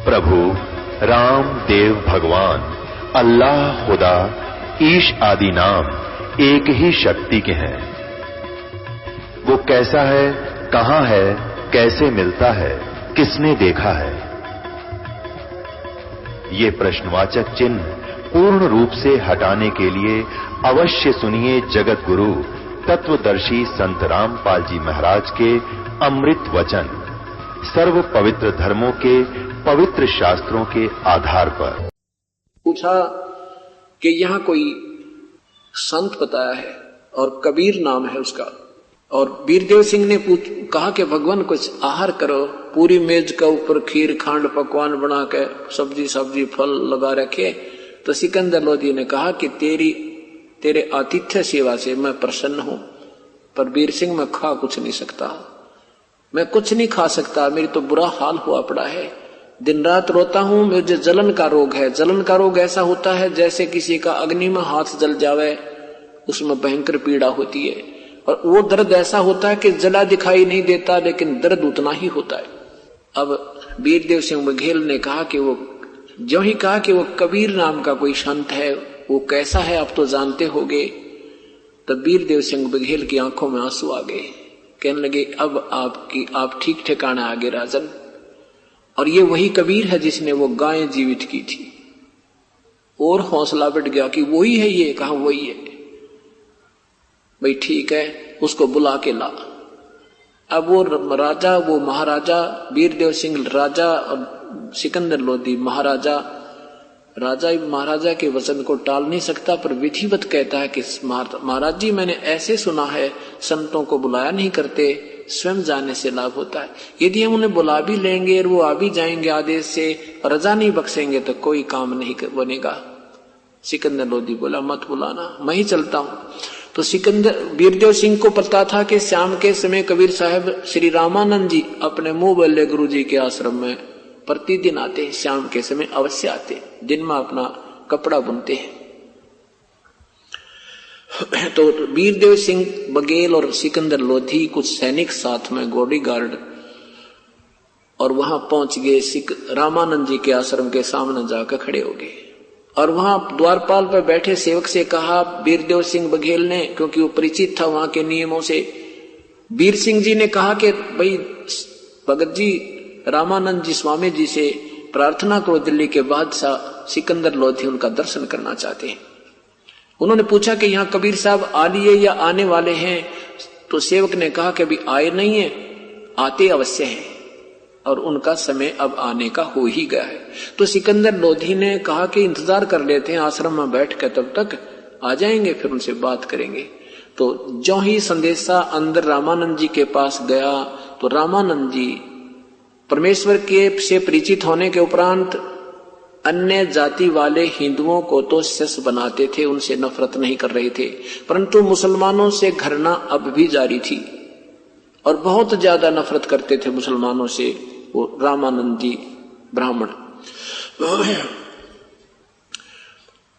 प्रभु राम देव भगवान अल्लाह खुदा ईश आदि नाम एक ही शक्ति के हैं। वो कैसा है, कहां है, कैसे मिलता है, किसने देखा है? ये प्रश्नवाचक चिन्ह पूर्ण रूप से हटाने के लिए अवश्य सुनिए जगत गुरु तत्वदर्शी संत रामपाल जी महाराज के अमृत वचन, सर्व पवित्र धर्मों के पवित्र शास्त्रों के आधार पर। पूछा कि यहां कोई संत बताया है और कबीर नाम है उसका, और वीरदेव सिंह ने कहा कि भगवान कुछ आहार करो, पूरी मेज का ऊपर खीर खांड पकवान बना के सब्जी फल लगा रखे। तो सिकंदर लोधी ने कहा कि तेरे आतिथ्य सेवा से मैं प्रसन्न हूं, पर वीर सिंह मैं खा कुछ नहीं सकता, मैं कुछ नहीं खा सकता, मेरी तो बुरा हाल हुआ पड़ा है, दिन रात रोता हूं, मुझे जलन का रोग है। जलन का रोग ऐसा होता है जैसे किसी का अग्नि में हाथ जल जावे, उसमें भयंकर पीड़ा होती है, और वो दर्द ऐसा होता है कि जला दिखाई नहीं देता लेकिन दर्द उतना ही होता है। अब वीरदेव सिंह बघेल ने कहा कि वो जो ही कहा कि वो कबीर नाम का कोई संत है, वो कैसा है आप तो जानते होगे। तब वीरदेव सिंह बघेल की आंखों में आंसू आ गए, कहने लगे अब आप ठीक ठिकाना आ गए राजन, और ये वही कबीर है जिसने वो गायें जीवित की थी। और हौसला बढ़ गया कि वही है, ये कहा वही है। भाई ठीक है, उसको बुला के ला। अब वो महाराजा वीरदेव सिंह राजा और सिकंदर लोधी महाराजा, राजा महाराजा के वचन को टाल नहीं सकता, पर विधिवत कहता है कि महाराज जी मैंने ऐसे सुना है संतों को बुलाया नहीं करते, स्वयं जाने से लाभ होता है। यदि हम उन्हें बुला भी लेंगे और वो आ भी जाएंगे आदेश से, रजा नहीं बख्शेंगे तो कोई काम नहीं बनेगा। सिकंदर लोधी बोला मत बुलाना, मैं ही चलता हूं। तो वीरदेव सिंह को पता था कि शाम के समय कबीर साहब श्री रामानंद जी अपने मुंह बल्ले गुरु जी के आश्रम में प्रतिदिन आते हैं, शाम के समय अवश्य आते हैं, दिन में अपना कपड़ा बुनते हैं। तो वीरदेव सिंह बघेल और सिकंदर लोधी कुछ सैनिक साथ में बॉडी गार्ड, और वहां पहुंच गए। रामानंद जी के आश्रम के सामने जाकर खड़े हो गए, और वहां द्वारपाल पर बैठे सेवक से कहा वीरदेव सिंह बघेल ने, क्योंकि वो परिचित था वहां के नियमों से, वीर सिंह जी ने कहा कि भाई भगत जी रामानंद जी स्वामी जी से प्रार्थना करो, दिल्ली के बादशाह सिकंदर लोधी उनका दर्शन करना चाहते हैं। उन्होंने पूछा कि यहाँ कबीर साहब आ लिए या आने वाले हैं? तो सेवक ने कहा कि अभी आए नहीं है, आते अवश्य हैं, और उनका समय अब आने का हो ही गया है। तो सिकंदर लोधी ने कहा कि इंतजार कर लेते हैं आश्रम में बैठ कर, तब तक आ जाएंगे, फिर उनसे बात करेंगे। तो जो ही संदेशा अंदर रामानंद जी के पास गया, तो रामानंद जी परमेश्वर के से परिचित होने के उपरांत अन्य जाति वाले हिंदुओं को तो शिष्य बनाते थे, उनसे नफरत नहीं कर रहे थे, परंतु मुसलमानों से घृणा अब भी जारी थी, और बहुत ज्यादा नफरत करते थे मुसलमानों से वो रामानंद जी ब्राह्मण।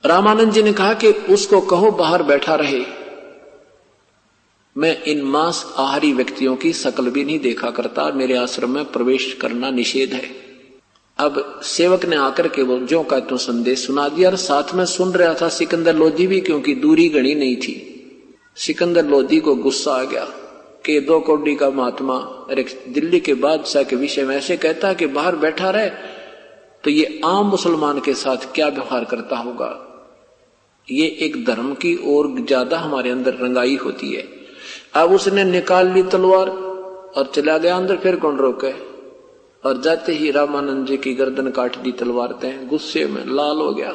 रामानंद जी ने कहा कि उसको कहो बाहर बैठा रहे, मैं इन मांस आहारी व्यक्तियों की शक्ल भी नहीं देखा करता, मेरे आश्रम में प्रवेश करना निषेध है। अब सेवक ने आकर के वो जो का तो संदेश सुना दिया, और साथ में सुन रहा था सिकंदर लोधी भी, क्योंकि दूरी गणी नहीं थी। सिकंदर लोधी को गुस्सा आ गया कि 2 कौड़ी का महात्मा दिल्ली के बादशाह के विषय में ऐसे कहता है कि बाहर बैठा रहे, तो ये आम मुसलमान के साथ क्या व्यवहार करता होगा। ये एक धर्म की और ज्यादा हमारे अंदर रंगाई होती है। अब उसने निकाल ली तलवार और चला गया अंदर, फिर कौन रोके, और जाते ही रामानंद जी की गर्दन काट दी तलवार से, गुस्से में लाल हो गया।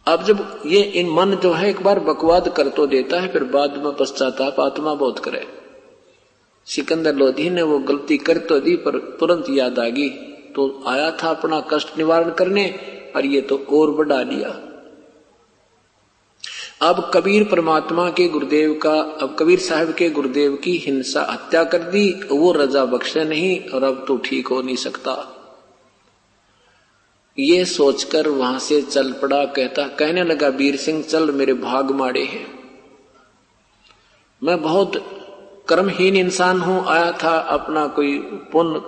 अब जब ये इन मन जो है एक बार बकवाद कर तो देता है, फिर बाद में पश्चाताप आत्मा बहुत करे। सिकंदर लोधी ने वो गलती कर तो दी, पर तुरंत याद आ गई, तो आया था अपना कष्ट निवारण करने, और ये तो और बढ़ा लिया। अब कबीर परमात्मा के गुरुदेव का, अब कबीर साहब के गुरुदेव की हिंसा हत्या कर दी, वो रजा बख्शे नहीं, और अब तो ठीक हो नहीं सकता। ये सोचकर वहां से चल पड़ा। कहने लगा वीर सिंह चल, मेरे भाग माड़े हैं, मैं बहुत कर्महीन इंसान हूं, आया था अपना कोई पुण्य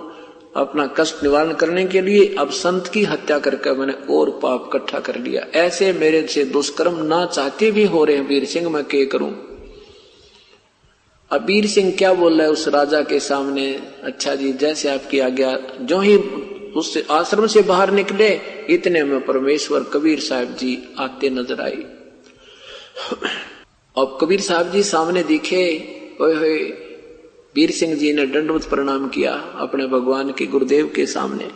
अपना कष्ट निवारण करने के लिए अब संत की हत्या करके मैंने और पाप इकट्ठा कर लिया। ऐसे मेरे से दुष्कर्म ना चाहते भी हो रहे हैं वीर सिंह, मैं क्या करूं। अब वीर सिंह क्या बोल रहा है उस राजा के सामने, अच्छा जी जैसे आपकी आज्ञा। जो ही उस आश्रम से बाहर निकले इतने में परमेश्वर कबीर साहब जी आते नजर आए। अब कबीर साहब जी सामने दिखे, ओए वीर सिंह जी ने दंडवत प्रणाम किया अपने भगवान के गुरुदेव के सामने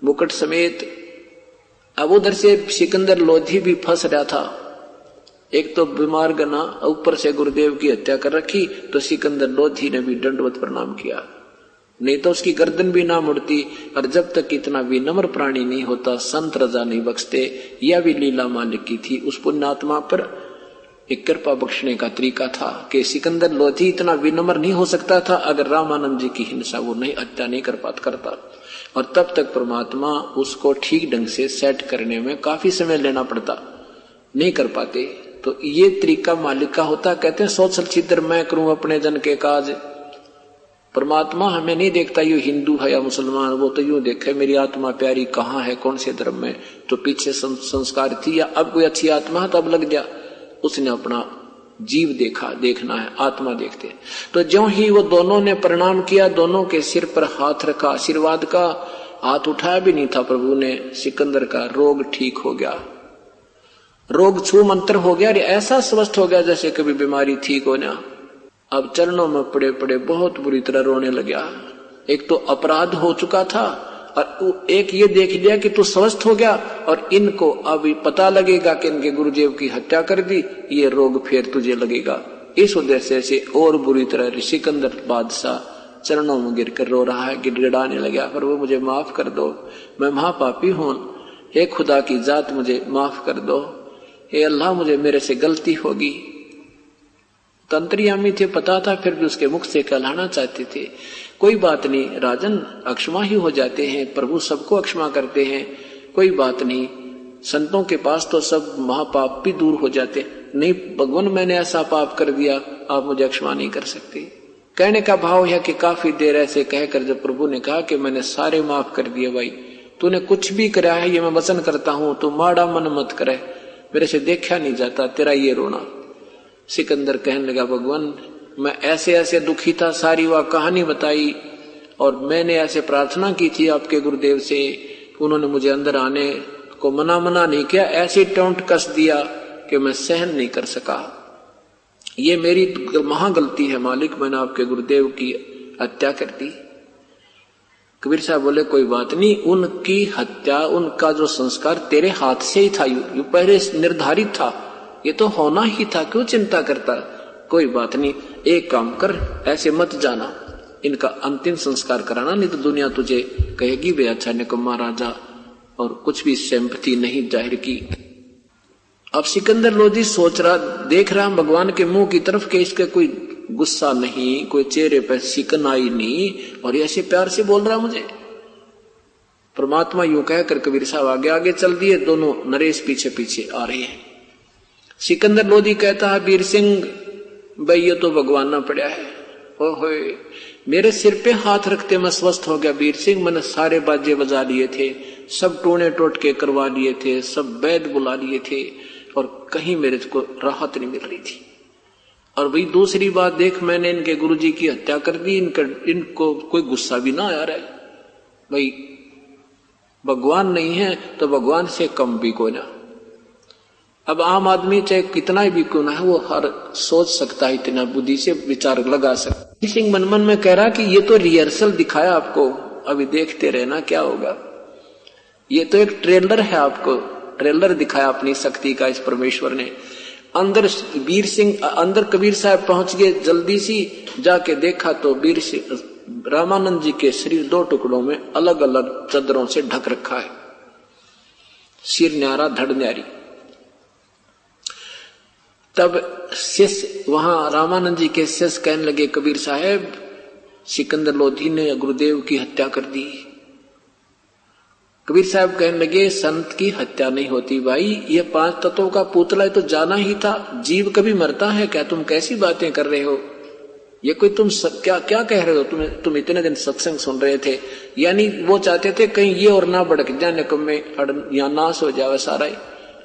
मुकुट समेत। अब उधर से सिकंदर लोधी भी फंस रहा था, एक तो बीमार गना ऊपर से गुरुदेव की हत्या कर रखी, तो सिकंदर लोधी ने भी दंडवत प्रणाम किया, नहीं तो उसकी गर्दन भी ना मुड़ती। और जब तक इतना विनम्र प्राणी नहीं होता संत रजा नहीं बख्शते। यह भी लीला मालिक की थी, उस पुण्यात्मा पर एक कृपा बख्शने का तरीका था कि सिकंदर लोधी इतना विनम्र नहीं हो सकता था अगर रामानंद जी की हिंसा वो नहीं हत्या नहीं करता। और तब तक परमात्मा उसको ठीक ढंग से सेट करने में काफी समय लेना पड़ता, नहीं कर पाते। तो ये तरीका मालिक का होता। कहते हैं सोचल छिद्र मैं करूं अपने जन के काज। परमात्मा हमें नहीं देखता यू हिंदू है या मुसलमान, वो तो यूं देखे मेरी आत्मा प्यारी कहाँ है, कौन से धर्म में, तो पीछे संस्कार थी या अब कोई अच्छी आत्मा है तो अब लग गया। उसने अपना जीव देखा, देखना है आत्मा देखते। तो ज्यों ही वो दोनों ने प्रणाम किया, दोनों के सिर पर हाथ रखा, आशीर्वाद का हाथ उठाया भी नहीं था प्रभु ने, सिकंदर का रोग ठीक हो गया, रोग छू मंत्र हो गया, ऐसा स्वस्थ हो गया जैसे कभी बीमारी ठीक हो ना। अब चरणों में पड़े पड़े बहुत बुरी तरह रोने लगा। एक तो अपराध हो चुका था और एक ये देख लिया कि तू स्वस्थ हो गया और इनको अभी पता लगेगा कि इनके गुरुदेव की हत्या कर दी, ये रोग फिर तुझे लगेगा। इस उद्देश्य से और बुरी तरह सिकंदर बादशाह चरणों में गिरकर रो रहा है, गिड़गिड़ाने लगा, पर वो मुझे माफ कर दो, मैं महापापी हूं, हे खुदा की जात मुझे माफ कर दो, हे अल्लाह मुझे मेरे से गलती होगी। तंत्रियामी थे, पता था, फिर भी उसके मुख से कहलाना चाहते थे। कोई बात नहीं राजन, अक्षमा ही हो जाते हैं, प्रभु सबको अक्षमा करते हैं, कोई बात नहीं, संतों के पास तो सब महापाप भी दूर हो जाते। नहीं भगवान मैंने ऐसा पाप कर दिया, आप मुझे अक्षमा नहीं कर सकते। कहने का भाव है कि काफी देर ऐसे कहकर जब प्रभु ने कहा कि मैंने सारे माफ कर दिए, भाई तूने कुछ भी करा है ये मैं वचन करता हूं, तू माड़ा मन मत करे, मेरे से देखा नहीं जाता तेरा ये रोना। सिकंदर कहने लगा भगवान मैं ऐसे ऐसे दुखी था, सारी वह कहानी बताई और मैंने ऐसे प्रार्थना की थी आपके गुरुदेव से, उन्होंने मुझे अंदर आने को मना नहीं किया, ऐसे टोंट कस दिया कि मैं सहन नहीं कर सका। ये मेरी महागलती है मालिक, मैंने आपके गुरुदेव की हत्या कर दी। कबीर साहब बोले कोई बात नहीं, उनकी हत्या उनका जो संस्कार तेरे हाथ से ही था, यू पहले निर्धारित था, ये तो होना ही था, क्यों चिंता करता। कोई बात नहीं, एक काम कर, ऐसे मत जाना, इनका अंतिम संस्कार कराना, नहीं तो दुनिया तुझे कहेगी वे अच्छा निकम्मा राजा, और कुछ भी सिंपैथी नहीं जाहिर की। अब सिकंदर लोधी सोच रहा, देख रहा भगवान के मुंह की तरफ कि इसके कोई गुस्सा नहीं, कोई चेहरे पर सिकन आई नहीं, और ऐसे प्यार से बोल रहा मुझे। परमात्मा यूं कहकर कबीर साहब आगे आगे चल दिए, दोनों नरेश पीछे पीछे आ रहे हैं। सिकंदर लोधी कहता है वीर सिंह भाई ये तो भगवान ना पड़ा है, ओहो मेरे सिर पे हाथ रखते मैं स्वस्थ हो गया वीर सिंह, मैंने सारे बाजे बजा लिए थे, सब टोने टोटके करवा लिए थे, सब वैद बुला लिए थे, और कहीं मेरे को राहत नहीं मिल रही थी। और वही दूसरी बात देख, मैंने इनके गुरुजी की हत्या कर दी, इनको कोई गुस्सा भी ना आ रहा है। भाई भगवान नहीं है तो भगवान से कम भी कोई ना। अब आम आदमी चाहे कितना भी क्यों ना है, वो हर सोच सकता है, इतना बुद्धि से विचार लगा सकता। सिंह मन मन में कह रहा कि ये तो रिहर्सल दिखाया आपको, अभी देखते रहना क्या होगा। ये तो एक ट्रेलर है, आपको ट्रेलर दिखाया अपनी शक्ति का इस परमेश्वर ने। अंदर वीर सिंह, अंदर कबीर साहब पहुंच गए, जल्दी सी जाके देखा तो वीर सिंह रामानंद जी के शरीर दो टुकड़ों में अलग अलग चादरों से ढक रखा है, सिर न्यारा धड़ न्यारी। तब शिष्य वहां रामानंद जी के शिष्य कहने लगे कबीर साहब सिकंदर लोधी ने गुरुदेव की हत्या कर दी। कबीर साहब कहने लगे संत की हत्या नहीं होती भाई, ये 5 तत्वों का पुतला है तो जाना ही था, जीव कभी मरता है क्या, तुम कैसी बातें कर रहे हो। ये कोई तुम क्या क्या कह रहे हो, तुम इतने दिन सत्संग सुन रहे थे। यानी वो चाहते थे कहीं ये और ना भड़क जाने को में या नाश हो जाए सारा ही,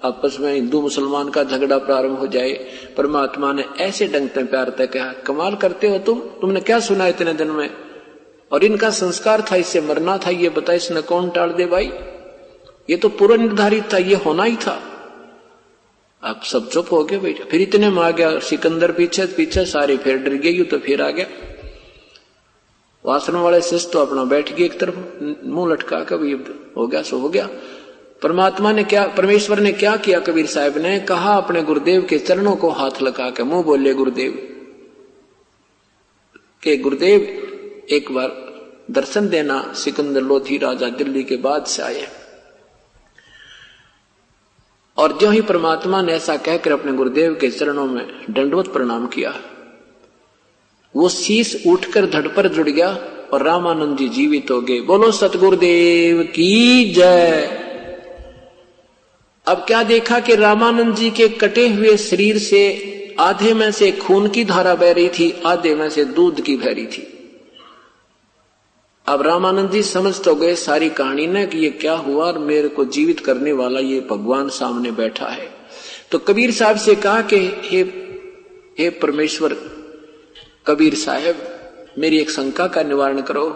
आपस में हिंदू मुसलमान का झगड़ा प्रारंभ हो जाए। परमात्मा ने ऐसे ढंग से प्यार तक कहा, कमाल करते हो तुमने क्या सुना इतने दिन में, और इनका संस्कार था, इससे मरना था, ये बता इसने कौन टाल दे भाई, ये तो पूर्व निर्धारित था, ये होना ही था। आप सब चुप हो गए भाई। फिर इतने में आ गया सिकंदर पीछे पीछे, सारी फिर डर गई, तो फिर आ गया। आश्रम वाले शिष्य तो अपना बैठ गए एक तरफ, मुंह लटका कर, भाई हो गया सो हो गया। परमात्मा ने क्या, परमेश्वर ने क्या किया, कबीर साहब ने कहा अपने गुरुदेव के चरणों को हाथ लगा के मुंह बोले गुरुदेव के, गुरुदेव एक बार दर्शन देना। सिकंदर लोधी राजा दिल्ली के बाद से आए, और जो ही परमात्मा ने ऐसा कहकर अपने गुरुदेव के चरणों में दंडवत प्रणाम किया, वो शीश उठकर धड़ पर जुड़ गया और रामानंद जी जीवित हो गए। बोलो सतगुरुदेव की जय। अब क्या देखा कि रामानंद जी के कटे हुए शरीर से आधे में से खून की धारा बह रही थी, आधे में से दूध की बह रही थी। अब रामानंद जी समझ तो गए सारी कहानी ने कि ये क्या हुआ, और मेरे को जीवित करने वाला ये भगवान सामने बैठा है। तो कबीर साहब से कहा कि हे परमेश्वर, कबीर साहब मेरी एक शंका का निवारण करो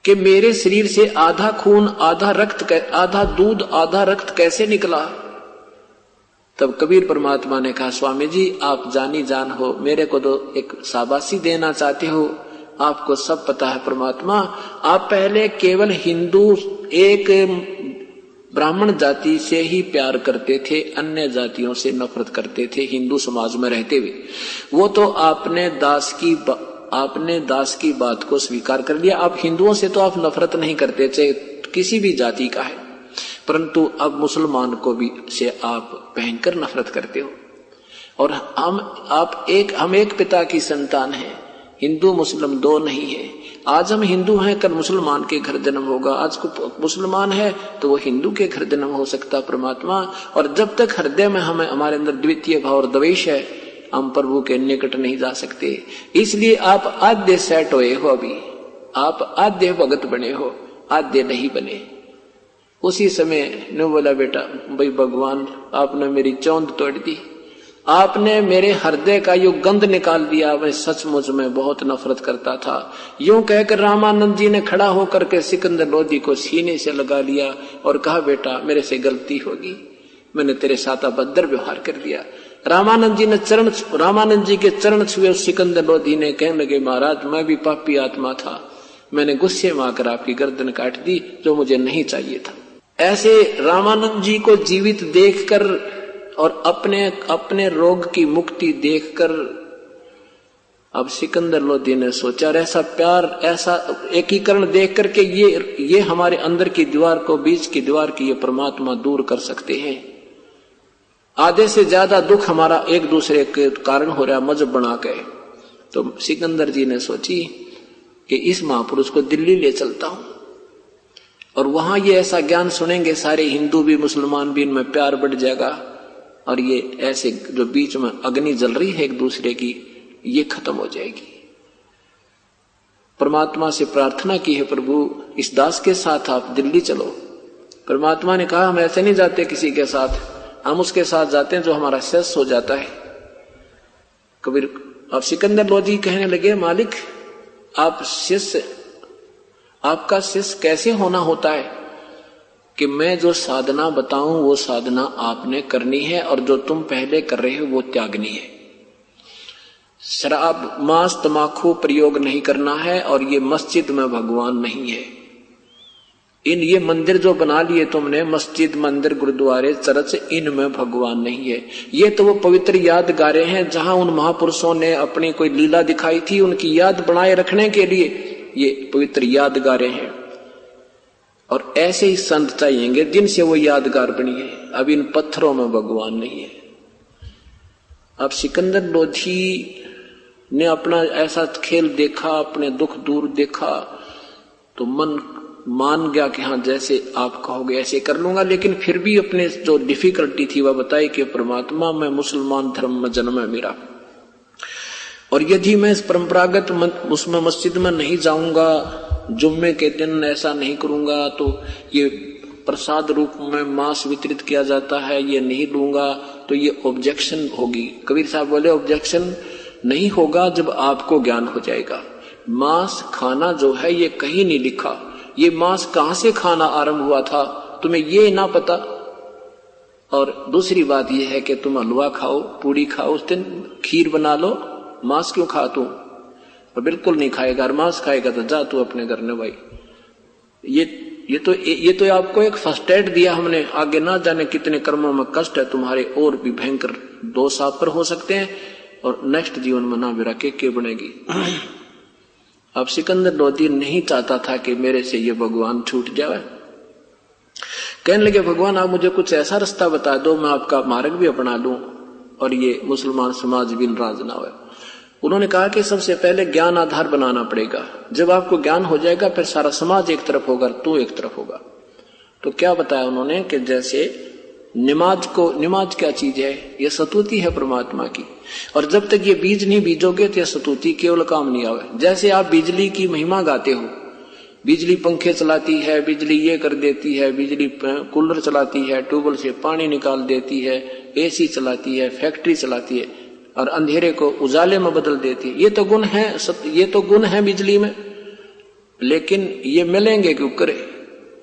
कि मेरे शरीर से आधा खून आधा रक्त, आधा दूध आधा रक्त कैसे निकला। तब कबीर परमात्मा ने कहा, स्वामी जी आप जानी जान हो, मेरे को तो एक शाबाशी देना चाहते हो, आपको सब पता है परमात्मा। आप पहले केवल हिंदू एक ब्राह्मण जाति से ही प्यार करते थे, अन्य जातियों से नफरत करते थे हिंदू समाज में रहते हुए। वो तो आपने दास की बात को स्वीकार कर लिया। आप हिंदुओं से तो आप नफरत नहीं करते, चाहे किसी भी जाति का है, परंतु अब मुसलमान को भी से आप भयंकर नफरत करते हो। और हम एक पिता की संतान हैं, हिंदू मुस्लिम दो नहीं है। आज हम हिंदू हैं, कल मुसलमान के घर जन्म होगा, आज को मुसलमान है तो वो हिंदू के घर जन्म हो सकता परमात्मा। और जब तक हृदय में हमें हमारे अंदर द्वितीय भाव और द्वेष है, हम प्रभु के निकट नहीं जा सकते। इसलिए आप आद्य सेट हुए हो, अभी आप आद्य भगत बने हो, आद्य नहीं बने। उसी समय ने बोला, बेटा भाई भगवान आपने मेरी चौंध तोड़ दी, आपने मेरे हृदय का यो गंध निकाल दिया, मैं सचमुच में बहुत नफरत करता था। यूं कहकर रामानंद जी ने खड़ा होकर के सिकंदर लोधी को सीने से लगा लिया और कहा, बेटा मेरे से गलती होगी, मैंने तेरे साथ अभद्र व्यवहार कर दिया। रामानंद जी के चरण छुए सिकंदर लोधी ने, कहने लगे, महाराज मैं भी पापी आत्मा था, मैंने गुस्से में आकर आपकी गर्दन काट दी, जो मुझे नहीं चाहिए था। ऐसे रामानंद जी को जीवित देखकर और अपने रोग की मुक्ति देखकर अब सिकंदर लोधी ने सोचा, ऐसा प्यार, ऐसा एकीकरण देख करके ये हमारे अंदर की दीवार को, बीच की दीवार की ये परमात्मा दूर कर सकते हैं। आधे से ज्यादा दुख हमारा एक दूसरे के कारण हो रहा, मजहब बना के। तो सिकंदर जी ने सोची कि इस महापुरुष को दिल्ली ले चलता हूं, और वहां ये ऐसा ज्ञान सुनेंगे सारे हिंदू भी मुसलमान भी, इनमें प्यार बढ़ जाएगा, और ये ऐसे जो बीच में अग्नि जल रही है एक दूसरे की, ये खत्म हो जाएगी। परमात्मा से प्रार्थना की है, प्रभु इस दास के साथ आप दिल्ली चलो। परमात्मा ने कहा, हम ऐसे नहीं जाते किसी के साथ, हम उसके साथ जाते हैं जो हमारा शिष्य हो जाता है। कबीर अब सिकंदर लोधी कहने लगे, मालिक आपका शिष्य कैसे होना होता है कि मैं जो साधना बताऊं वो साधना आपने करनी है, और जो तुम पहले कर रहे हो वो त्यागनी है। शराब मांस तमाकू प्रयोग नहीं करना है, और ये मस्जिद में भगवान नहीं है। ये मंदिर जो बना लिए तुमने, मस्जिद मंदिर गुरुद्वारे चर्च, इनमें भगवान नहीं है। ये तो वो पवित्र यादगारें हैं जहां उन महापुरुषों ने अपनी कोई लीला दिखाई थी, उनकी याद बनाए रखने के लिए ये पवित्र यादगारें हैं। और ऐसे ही संत चाहिएंगे जिनसे वो यादगार बनी है। अब इन पत्थरों में भगवान नहीं है। अब सिकंदर लोधी ने अपना ऐसा खेल देखा, अपने दुख दूर देखा, तो मन मान गया कि हाँ जैसे आप कहोगे ऐसे कर लूंगा। लेकिन फिर भी अपने जो डिफिकल्टी थी वह बताई कि परमात्मा मैं मुसलमान धर्म में जन्म है मेरा, और यदि मैं इस परंपरागत उसमें मस्जिद में नहीं जाऊंगा, जुम्मे के दिन ऐसा नहीं करूंगा, तो ये प्रसाद रूप में मांस वितरित किया जाता है, ये नहीं लूंगा, तो ये ऑब्जेक्शन होगी। कबीर साहब बोले ऑब्जेक्शन नहीं होगा जब आपको ज्ञान हो जाएगा। मांस खाना जो है ये कहीं नहीं लिखा, ये मांस कहां से खाना आरंभ हुआ था तुम्हें ये ना पता। और दूसरी बात यह है कि तुम हलवा खाओ, पूड़ी खाओ, उस दिन खीर बना लो, मांस क्यों खा तू? और बिल्कुल नहीं खाएगा, और मांस खाएगा तो जा तू अपने घर में भाई। ये तो आपको एक फर्स्ट एड दिया हमने, आगे ना जाने कितने कर्मों में कष्ट है तुम्हारे, और भी भयंकर दोष आप पर हो सकते हैं, और नेक्स्ट जीवन में ना मेरा के बनेगी। अब सिकंदर लोधी नहीं चाहता था कि मेरे से ये भगवान छूट जाए। कहने लगे भगवान आप मुझे कुछ ऐसा रास्ता बता दो, मैं आपका मार्ग भी अपना लूं और ये मुसलमान समाज भी नाराज ना हो। उन्होंने कहा कि सबसे पहले ज्ञान आधार बनाना पड़ेगा। जब आपको ज्ञान हो जाएगा फिर सारा समाज एक तरफ होगा, तू एक तरफ होगा। तो क्या बताया उन्होंने कि जैसे नमाज क्या चीज है? ये स्तुति है परमात्मा की, और जब तक ये बीज नहीं बीजोगे तो ये स्तुति केवल काम नहीं आवे। जैसे आप बिजली की महिमा गाते हो, बिजली पंखे चलाती है, बिजली ये कर देती है, बिजली कूलर चलाती है, ट्यूबवेल से पानी निकाल देती है, एसी चलाती है, फैक्ट्री चलाती है, और अंधेरे को उजाले में बदल देती है। ये तो गुण है बिजली में, लेकिन ये मिलेंगे क्यों करे?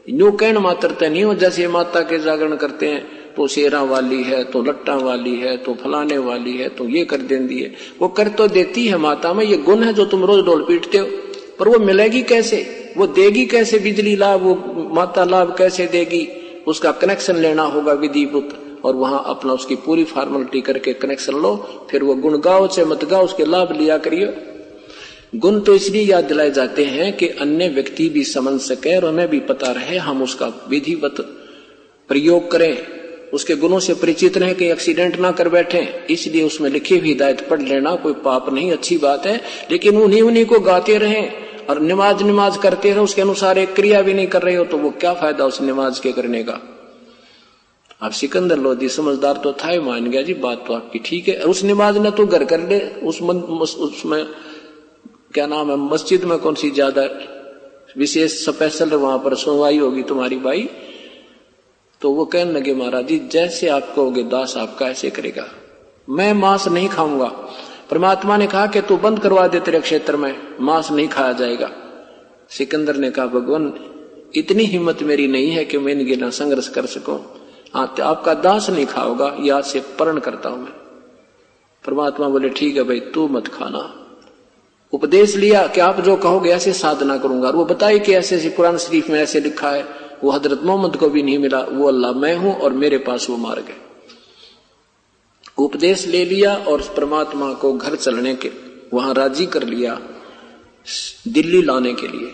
न्यू कहन मात्र तो नहीं हो। जैसे माता के जागरण करते हैं तो शेरा वाली है, तो लट्टा वाली है, तो फलाने वाली है, तो ये कर देती है। वो कर तो देती है माता में, ये गुण है जो तुम रोज डोल पीटते हो, पर वो मिलेगी कैसे? वो देगी कैसे बिजली लाभ? वो माता लाभ कैसे देगी? उसका कनेक्शन लेना होगा विधिवत, और वहां अपना उसकी पूरी फॉर्मेलिटी करके कनेक्शन लो, फिर वो गुण गाओ से मत गाओ, उसके लाभ लिया करियो। गुण तो इसलिए याद दिलाए जाते हैं कि अन्य व्यक्ति भी समझ सके और हमें भी पता रहे, हम उसका विधिवत प्रयोग करें, उसके गुणों से परिचित रहें कि एक्सीडेंट ना कर बैठे। इसलिए उसमें लिखी हुई हिदायत पढ़ लेना कोई पाप नहीं, अच्छी बात है, लेकिन उन्हीं को गाते रहें और नमाज करते रहे, उसके अनुसार एक क्रिया भी नहीं कर रहे हो तो वो क्या फायदा उस नमाज के करने का? अब सिकंदर लोधी समझदार तो था ही, मान गया जी बात तो आपकी ठीक है, उस नमाज ने तो घर कर ले, उसमें क्या नाम है, मस्जिद में कौन सी ज्यादा विशेष स्पेशल वहां पर सुनवाई होगी तुम्हारी भाई। तो वो कहने लगे महाराज जी जैसे आप कहोगे दास आपका ऐसे करेगा, मैं मांस नहीं खाऊंगा। परमात्मा ने कहा कि तू बंद करवा दे, तेरे क्षेत्र में मांस नहीं खाया जाएगा। सिकंदर ने कहा भगवान इतनी हिम्मत मेरी नहीं है कि मैं इनके ना संघर्ष कर सकूं, तो आपका दास नहीं खाओगा, याद से प्रण करता हूं मैं। परमात्मा बोले ठीक है भाई तू मत खाना। उपदेश लिया कि आप जो कहोगे ऐसे साधना करूंगा, और वो बताए कि ऐसे कुरान शरीफ में ऐसे लिखा है, वो हजरत मोहम्मद को भी नहीं मिला, वो अल्लाह मैं हूं और मेरे पास वो मार्ग है। उपदेश ले लिया और परमात्मा को घर चलने के वहां राजी कर लिया दिल्ली लाने के लिए।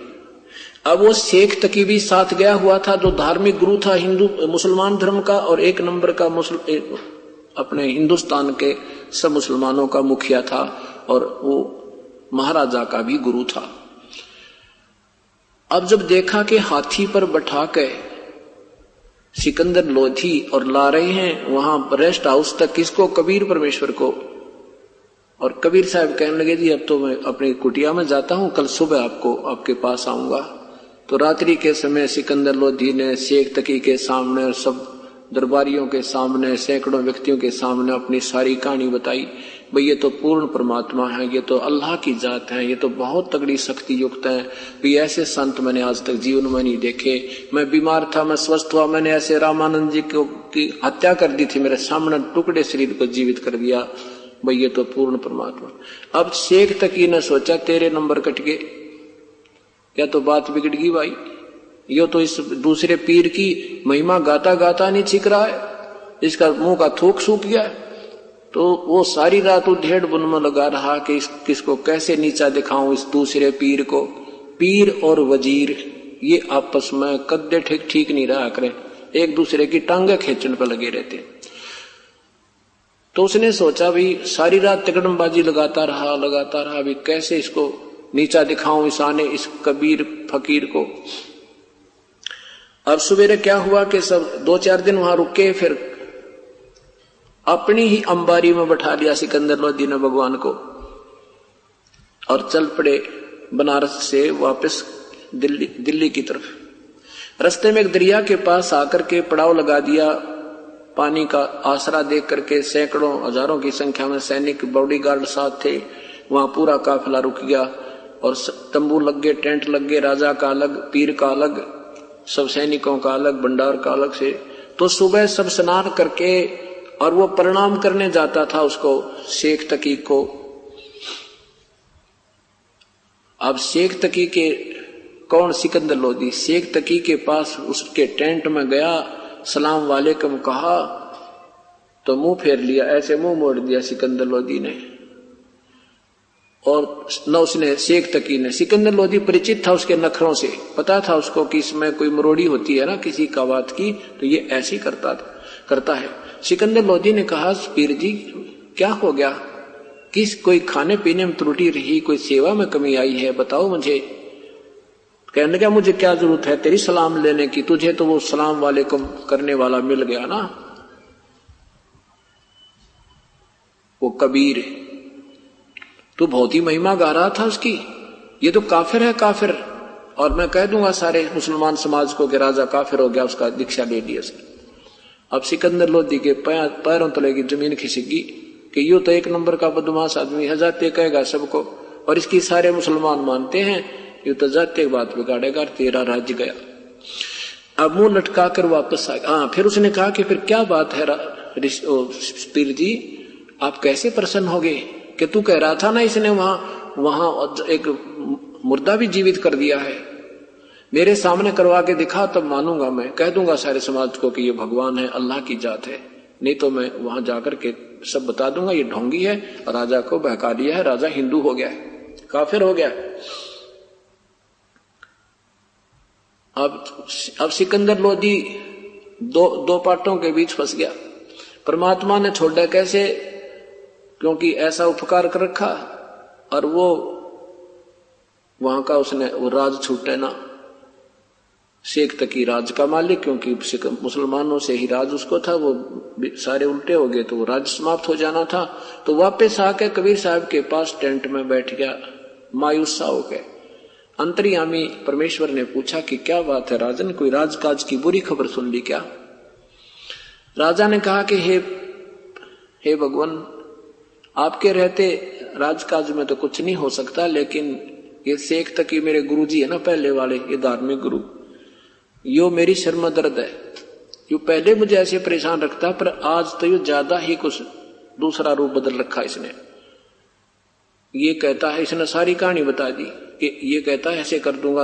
अब वो शेख तकी भी साथ गया हुआ था, जो धार्मिक गुरु था हिंदू मुसलमान धर्म का, और एक नंबर का अपने हिंदुस्तान के सब मुसलमानों का मुखिया था, और वो महाराजा का भी गुरु था। अब जब देखा कि हाथी पर बैठा के सिकंदर लोधी और ला रहे हैं वहां रेस्ट हाउस तक, किसको? कबीर परमेश्वर को। और कबीर साहब कहने लगे जी अब तो मैं अपनी कुटिया में जाता हूं, कल सुबह आपके पास आऊंगा। तो रात्रि के समय सिकंदर लोधी ने शेख तकी के सामने और सब दरबारियों के सामने, सैकड़ों व्यक्तियों के सामने अपनी सारी कहानी बताई। भाई ये तो पूर्ण परमात्मा है, ये तो अल्लाह की जात है, ये तो बहुत तगड़ी शक्ति युक्त है। भाई ऐसे संत मैंने आज तक जीवन में नहीं देखे। मैं बीमार था, मैं स्वस्थ हुआ, मैंने ऐसे रामानंद जी की हत्या कर दी थी, मेरे सामने टुकड़े शरीर को जीवित कर दिया। भाई ये तो पूर्ण परमात्मा। अब शेख तकी ने सोचा तेरे नंबर कट गए, या तो बात बिगड़ गई भाई, यो तो इस दूसरे पीर की महिमा गाता गाता नहीं छिक रहा है, इसका मुंह का थूक सूख गया है। तो वो सारी रात उधेड़ बुन में लगा रहा कि किसको कैसे नीचा दिखाऊं इस दूसरे पीर को। पीर और वजीर ये आपस में कद्दे ठीक नहीं रहा करें, एक दूसरे की टांगे खींचने पर लगे रहते। तो उसने सोचा भी सारी रात तिकड़मबाजी लगाता रहा भी कैसे इसको नीचा दिखाऊं, इस कबीर फकीर को। अब सवेरे क्या हुआ कि सब 2-4 दिन वहां रुके, फिर अपनी ही अंबारी में बैठा लिया सिकंदर लोधी ने भगवान को। और चल पड़े बनारस से वापस दिल्ली की तरफ। रास्ते में एक दरिया के पास आकर के पड़ाव लगा दिया। पानी का आसरा देख करके सैकड़ों हजारों की संख्या में सैनिक बॉडीगार्ड साथ थे। वहां पूरा काफिला रुक गया और तंबू लग गए, टेंट लग गए, राजा का अलग, पीर का अलग, सब सैनिकों का अलग, भंडार का अलग से। तो सुबह सब स्नान करके और वो प्रणाम करने जाता था उसको, शेख तकी को। अब शेख तकी के कौन? सिकंदर लोदी। शेख तकी के पास उसके टेंट में गया, सलाम वालेकुम कहा तो मुंह फेर लिया, ऐसे मुंह मोड़ दिया सिकंदर लोदी ने। और न उसने शेख तकी ने, सिकंदर लोदी परिचित था उसके नखरों से, पता था उसको कि इसमें कोई मरोड़ी होती है ना किसी का बात की, तो ये ऐसे ही करता है। सिकंदर लोदी ने कहा, पीर जी क्या हो गया? किस कोई खाने पीने में त्रुटि रही, कोई सेवा में कमी आई है, बताओ मुझे। कहने लगा, मुझे क्या जरूरत है तेरी सलाम लेने की, तुझे तो वो सलाम वालेकुम करने वाला मिल गया ना, वो कबीर। तू बहुत ही महिमा गा रहा था उसकी, ये तो काफिर है काफिर। और मैं कह दूंगा सारे मुसलमान समाज को कि राजा काफिर हो गया, उसका दीक्षा ले लिया। अब सिकंदर लोदी के पैरों तले की जमीन खिसकी कि यूं तो एक नंबर का बदमाश आदमी है, जाते कहेगा सबको, और इसकी सारे मुसलमान मानते हैं, यूं तो जाते बात बिगाड़ेगा, तेरा राज्य गया। अब मुंह लटका कर वापस आ गया। फिर उसने कहा कि फिर क्या बात है पीर जी, आप कैसे प्रसन्न हो गए कि तू कह रहा था ना इसने वहां एक मुर्दा भी जीवित कर दिया है, मेरे सामने करवा के दिखा तब मानूंगा। मैं कह दूंगा सारे समाज को कि ये भगवान है, अल्लाह की जात है, नहीं तो मैं वहां जाकर के सब बता दूंगा ये ढोंगी है, राजा को बहका दिया है, राजा हिंदू हो गया है, काफिर हो गया है। अब सिकंदर लोदी दो पाटों के बीच फंस गया। परमात्मा ने छोड़ा कैसे? क्योंकि ऐसा उपकार कर रखा, और वो वहां का उसने वो राज छूटे ना। शेख तकी राज का मालिक, क्योंकि मुसलमानों से ही राज उसको था, वो सारे उल्टे हो गए तो वो राज समाप्त हो जाना था। तो वापस आके कबीर साहब के पास टेंट में बैठ गया, मायूस सा हो गए। अंतर्यामी परमेश्वर ने पूछा कि क्या बात है राजन, कोई राजकाज की बुरी खबर सुन ली क्या? राजा ने कहा कि हे भगवान, आपके रहते राजकाज में तो कुछ नहीं हो सकता, लेकिन ये शेख तकी मेरे गुरुजी है ना पहले वाले, ये धार्मिक गुरु, यो मेरी शर्म दर्द है। यो पहले मुझे ऐसे परेशान रखता, पर आज तो यो ज्यादा ही कुछ दूसरा रूप बदल रखा इसने। ये कहता है, इसने सारी कहानी बता दी कि ये कहता है ऐसे कर दूंगा।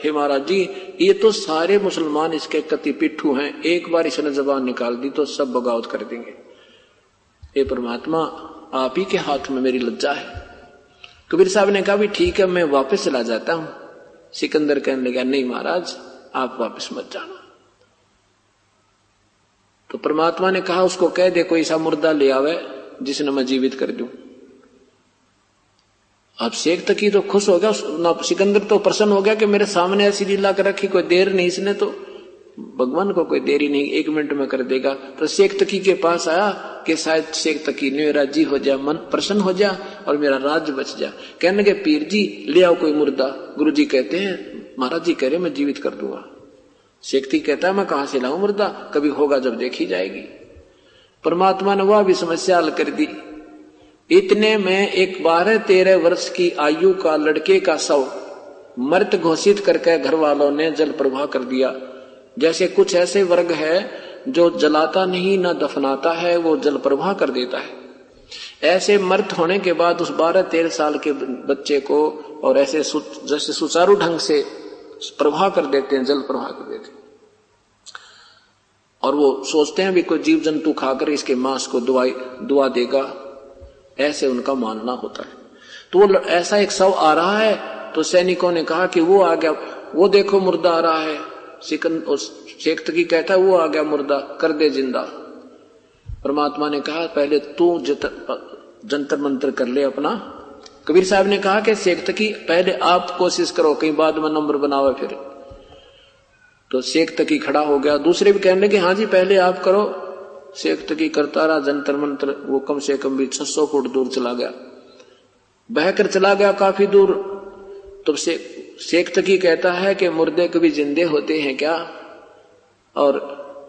हे महाराज जी, ये तो सारे मुसलमान इसके कति पिट्ठू हैं, एक बार इसने जबान निकाल दी तो सब बगावत कर देंगे। हे परमात्मा, आप ही के हाथ में मेरी लज्जा है। कबीर साहब ने कहा भी ठीक है, मैं वापस चला जाता हूं। सिकंदर कहने लगा, नहीं महाराज, आप वापस मत जाना। तो परमात्मा ने कहा उसको कह दे कोई सा मुर्दा ले आवे जिसने मैं जीवित कर दूं। अब शेख तकी तो खुश हो गया, सिकंदर तो प्रसन्न हो गया कि मेरे सामने ऐसी लीला कर रखी, कोई देर नहीं इसने, तो भगवान को कोई देरी नहीं, 1 मिनट में कर देगा। तो शेख तकी के पास आया कि शायद शेख तकी ने मेरा जी हो जा, मन प्रसन्न हो जा और मेरा राज्य बच जा। कहने लगे, पीर जी ले आओ कोई मुर्दा। गुरु जी कहते हैं, महाराज जी कह रहे मैं जीवित कर दूंगा। शेख तकी कहता है मैं कहां से लाऊं मुर्दा, कभी होगा जब देखी जाएगी। परमात्मा ने वह भी समस्या हल कर दी। इतने में एक 12-13 वर्ष की आयु का लड़के का शव मृत घोषित करके घर वालों ने जल प्रवाह कर दिया। जैसे कुछ ऐसे वर्ग है जो जलाता नहीं न दफनाता है, वो जल प्रवाह कर देता है। ऐसे मृत होने के बाद उस 12-13 साल के बच्चे को और ऐसे जैसे सुचारू ढंग से प्रवाह कर देते हैं, जल प्रवाह कर देते हैं, और वो सोचते हैं भी कोई जीव जंतु खाकर इसके मांस को दुआ देगा, ऐसे उनका मानना होता है। तो वो ऐसा एक शव आ रहा है, तो सैनिकों ने कहा कि वो आ गया, वो देखो मुर्दा आ रहा है। शेख तकी कहता है वो आ गया मुर्दा, कर दे जिंदा। परमात्मा ने कहा पहले तू जंतर मंत्र कर ले अपना। कबीर साहब ने कहा कि शेख तकी पहले आप कोशिश करो, कहीं बाद में नंबर बनावे फिर। तो शेख तकी खड़ा हो गया, दूसरे भी कहने लगे हाँ जी पहले आप करो। शेख तकी करता रहा जंतर मंत्र, वो कम से कम भी 600 फुट दूर चला गया। बहकर चला गया काफी दूर। तो शेख तकी कहता है कि मुर्दे कभी जिंदे होते हैं क्या, और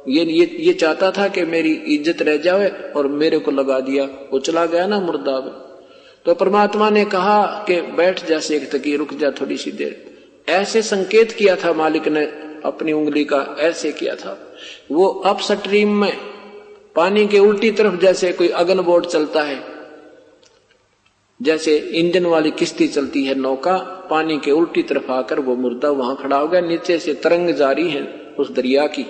ये चाहता था कि मेरी इज्जत रह जाए और मेरे को लगा दिया, वो चला गया ना मुर्दा। तो परमात्मा ने कहा कि बैठ जा शेख तकी, रुक जा थोड़ी सी देर। ऐसे संकेत किया था मालिक ने अपनी उंगली का, ऐसे किया था। वो अप स्ट्रीम में पानी के उल्टी तरफ जैसे कोई अगन बोट चलता है, जैसे इंजन वाली किश्ती चलती है नौका, पानी के उल्टी तरफ आकर वो मुर्दा वहां खड़ा हो गया। नीचे से तरंग जारी है उस दरिया की।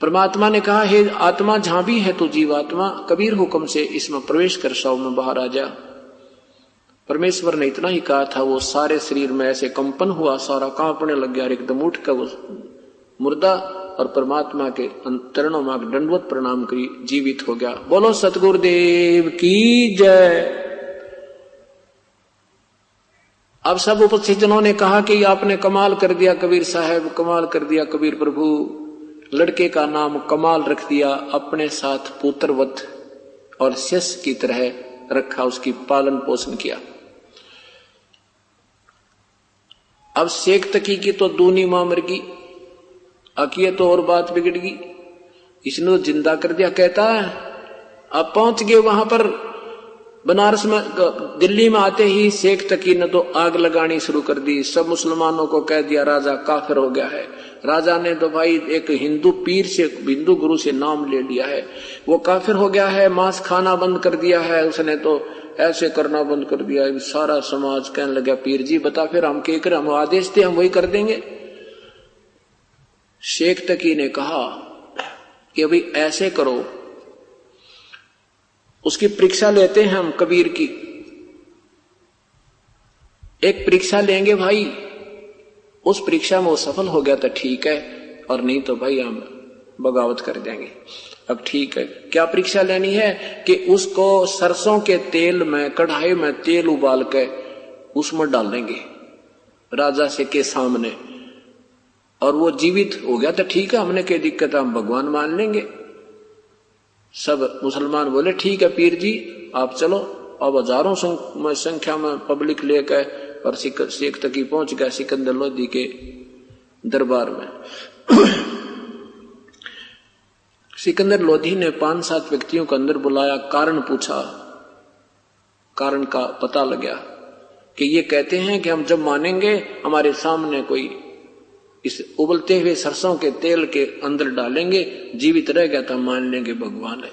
परमात्मा ने कहा, हे आत्मा जहां भी है तू जीवात्मा, कबीर हुक्म से इसमें प्रवेश कर, सौ में बाहर आ जा। परमेश्वर ने इतना ही कहा था, वो सारे शरीर में ऐसे कंपन हुआ, सारा कांपने लग गया, एकदम उठ कर वो मुर्दा और परमात्मा के चरणों में दंडवत प्रणाम करी, जीवित हो गया। बोलो सतगुरुदेव की जय। अब सब उपस्थित जनों ने कहा कि आपने कमाल कर दिया कबीर साहब, कमाल कर दिया कबीर प्रभु। लड़के का नाम कमाल रख दिया, अपने साथ पुत्रवत और शिष्य की तरह रखा, उसकी पालन पोषण किया। अब शेख तकी की तो दूनी मां मर गई, अकिए तो और बात बिगड़ गई, इसने तो जिंदा कर दिया। कहता है अब पहुंच गए वहां पर बनारस में, दिल्ली में आते ही शेख तकी ने तो आग लगानी शुरू कर दी। सब मुसलमानों को कह दिया राजा काफिर हो गया है। राजा ने तो भाई एक हिंदू पीर से, हिंदू गुरु से नाम ले लिया है, वो काफिर हो गया है, मांस खाना बंद कर दिया है उसने, तो ऐसे करना बंद कर दिया है। सारा समाज कहने लगा पीर जी बता फिर हम क्या करें, हम आदेश थे हम वही कर देंगे। शेख तकी ने कहा कि अभी ऐसे करो, उसकी परीक्षा लेते हैं हम कबीर की, एक परीक्षा लेंगे भाई, उस परीक्षा में वो सफल हो गया तो ठीक है, और नहीं तो भाई हम बगावत कर देंगे। अब ठीक है, क्या परीक्षा लेनी है कि उसको सरसों के तेल में, कढ़ाई में तेल उबाल के उसमें डाल देंगे राजा से के सामने, और वो जीवित हो गया तो ठीक है, हमने क्या दिक्कत है, हम भगवान मान लेंगे। सब मुसलमान बोले ठीक है पीर जी आप चलो। अब हजारों संख्या में पब्लिक लेकर और शेख तकी पहुंच गया सिकंदर लोधी के दरबार में। सिकंदर लोधी ने 5-7 व्यक्तियों को अंदर बुलाया, कारण पूछा, कारण का पता लगा कि ये कहते हैं कि हम जब मानेंगे हमारे सामने कोई इस उबलते हुए सरसों के तेल के अंदर डालेंगे, जीवित रह गया तो मान लेंगे भगवान है।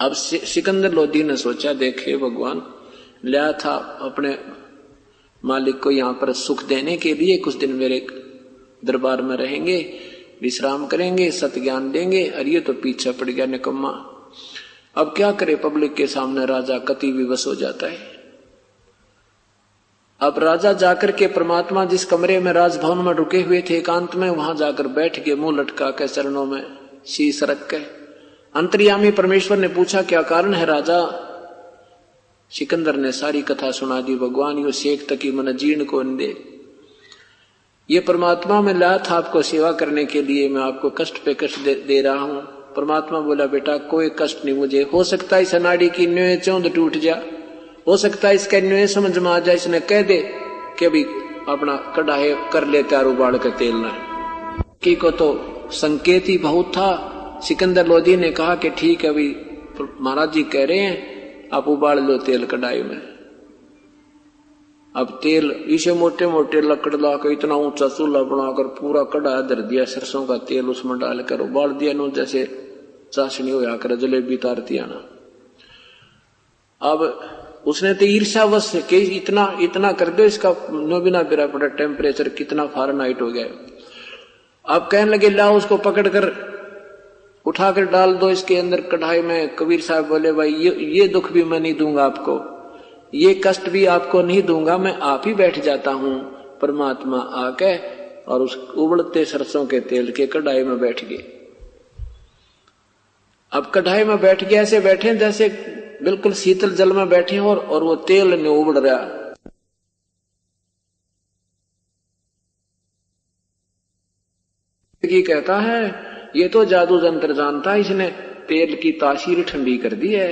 अब सिकंदर लोधी ने सोचा देखे भगवान लाया था अपने मालिक को यहां पर सुख देने के लिए, कुछ दिन मेरे दरबार में रहेंगे, विश्राम करेंगे, सत्य ज्ञान देंगे, और ये तो पीछे पड़ गया निकम्मा। अब क्या करे, पब्लिक के सामने राजा कति विवश हो जाता है। अब राजा जाकर के परमात्मा जिस कमरे में राजभवन में रुके हुए थे एकांत में, वहां जाकर बैठ के मुंह लटका के चरणों में शीश रख के अंतर्यामी परमेश्वर ने पूछा क्या कारण है राजा। सिकंदर ने सारी कथा सुना दी। भगवान यो शेख तकी मन जीर्ण को दे, ये परमात्मा में लाया था आपको सेवा करने के लिए, मैं आपको कष्ट पे कष्ट दे रहा हूं। परमात्मा बोला बेटा कोई कष्ट नहीं मुझे, हो सकता है इस नाड़ी की न्योय चौंध टूट जा, हो सकता है इसका न्योय समझ में आ जाए, इसने कह दे कि अभी अपना कढ़ाई कर ले तैयार उबाल के तेल ना की को तो संकेत ही बहुत था। सिकंदर लोधी ने कहा कि ठीक है अभी महाराज जी कह रहे हैं आप उबाल लो तेल कढ़ाई में। अब तेल इसे मोटे मोटे लकड़ ला कर इतना ऊंचा चूल्हा बनाकर पूरा कढ़ा धर दिया, सरसों का तेल उसमें डालकर उबाल दिया नो, जैसे चाशनी होया कर जलेबी तारती आना। अब उसने तो ईर्ष्यावश के इतना कर दो, इसका नो बिना बिरा पड़ा टेम्परेचर कितना फ़ारेनहाइट हो गया। अब कहने लगे लाओ उसको पकड़कर उठाकर डाल दो इसके अंदर कढ़ाई में। कबीर साहब बोले भाई ये दुख भी मैं नहीं दूंगा आपको, ये कष्ट भी आपको नहीं दूंगा, मैं आप ही बैठ जाता हूं। परमात्मा आके और उस उबलते सरसों के तेल के कढ़ाई में बैठ गए। अब कढ़ाई में बैठ गए, ऐसे बैठे जैसे बिल्कुल शीतल जल में बैठे और वो तेल नहीं उबड़ रहा। कहता है ये तो जादू जंत्र जानता है, इसने तेल की तासीर ठंडी कर दी है।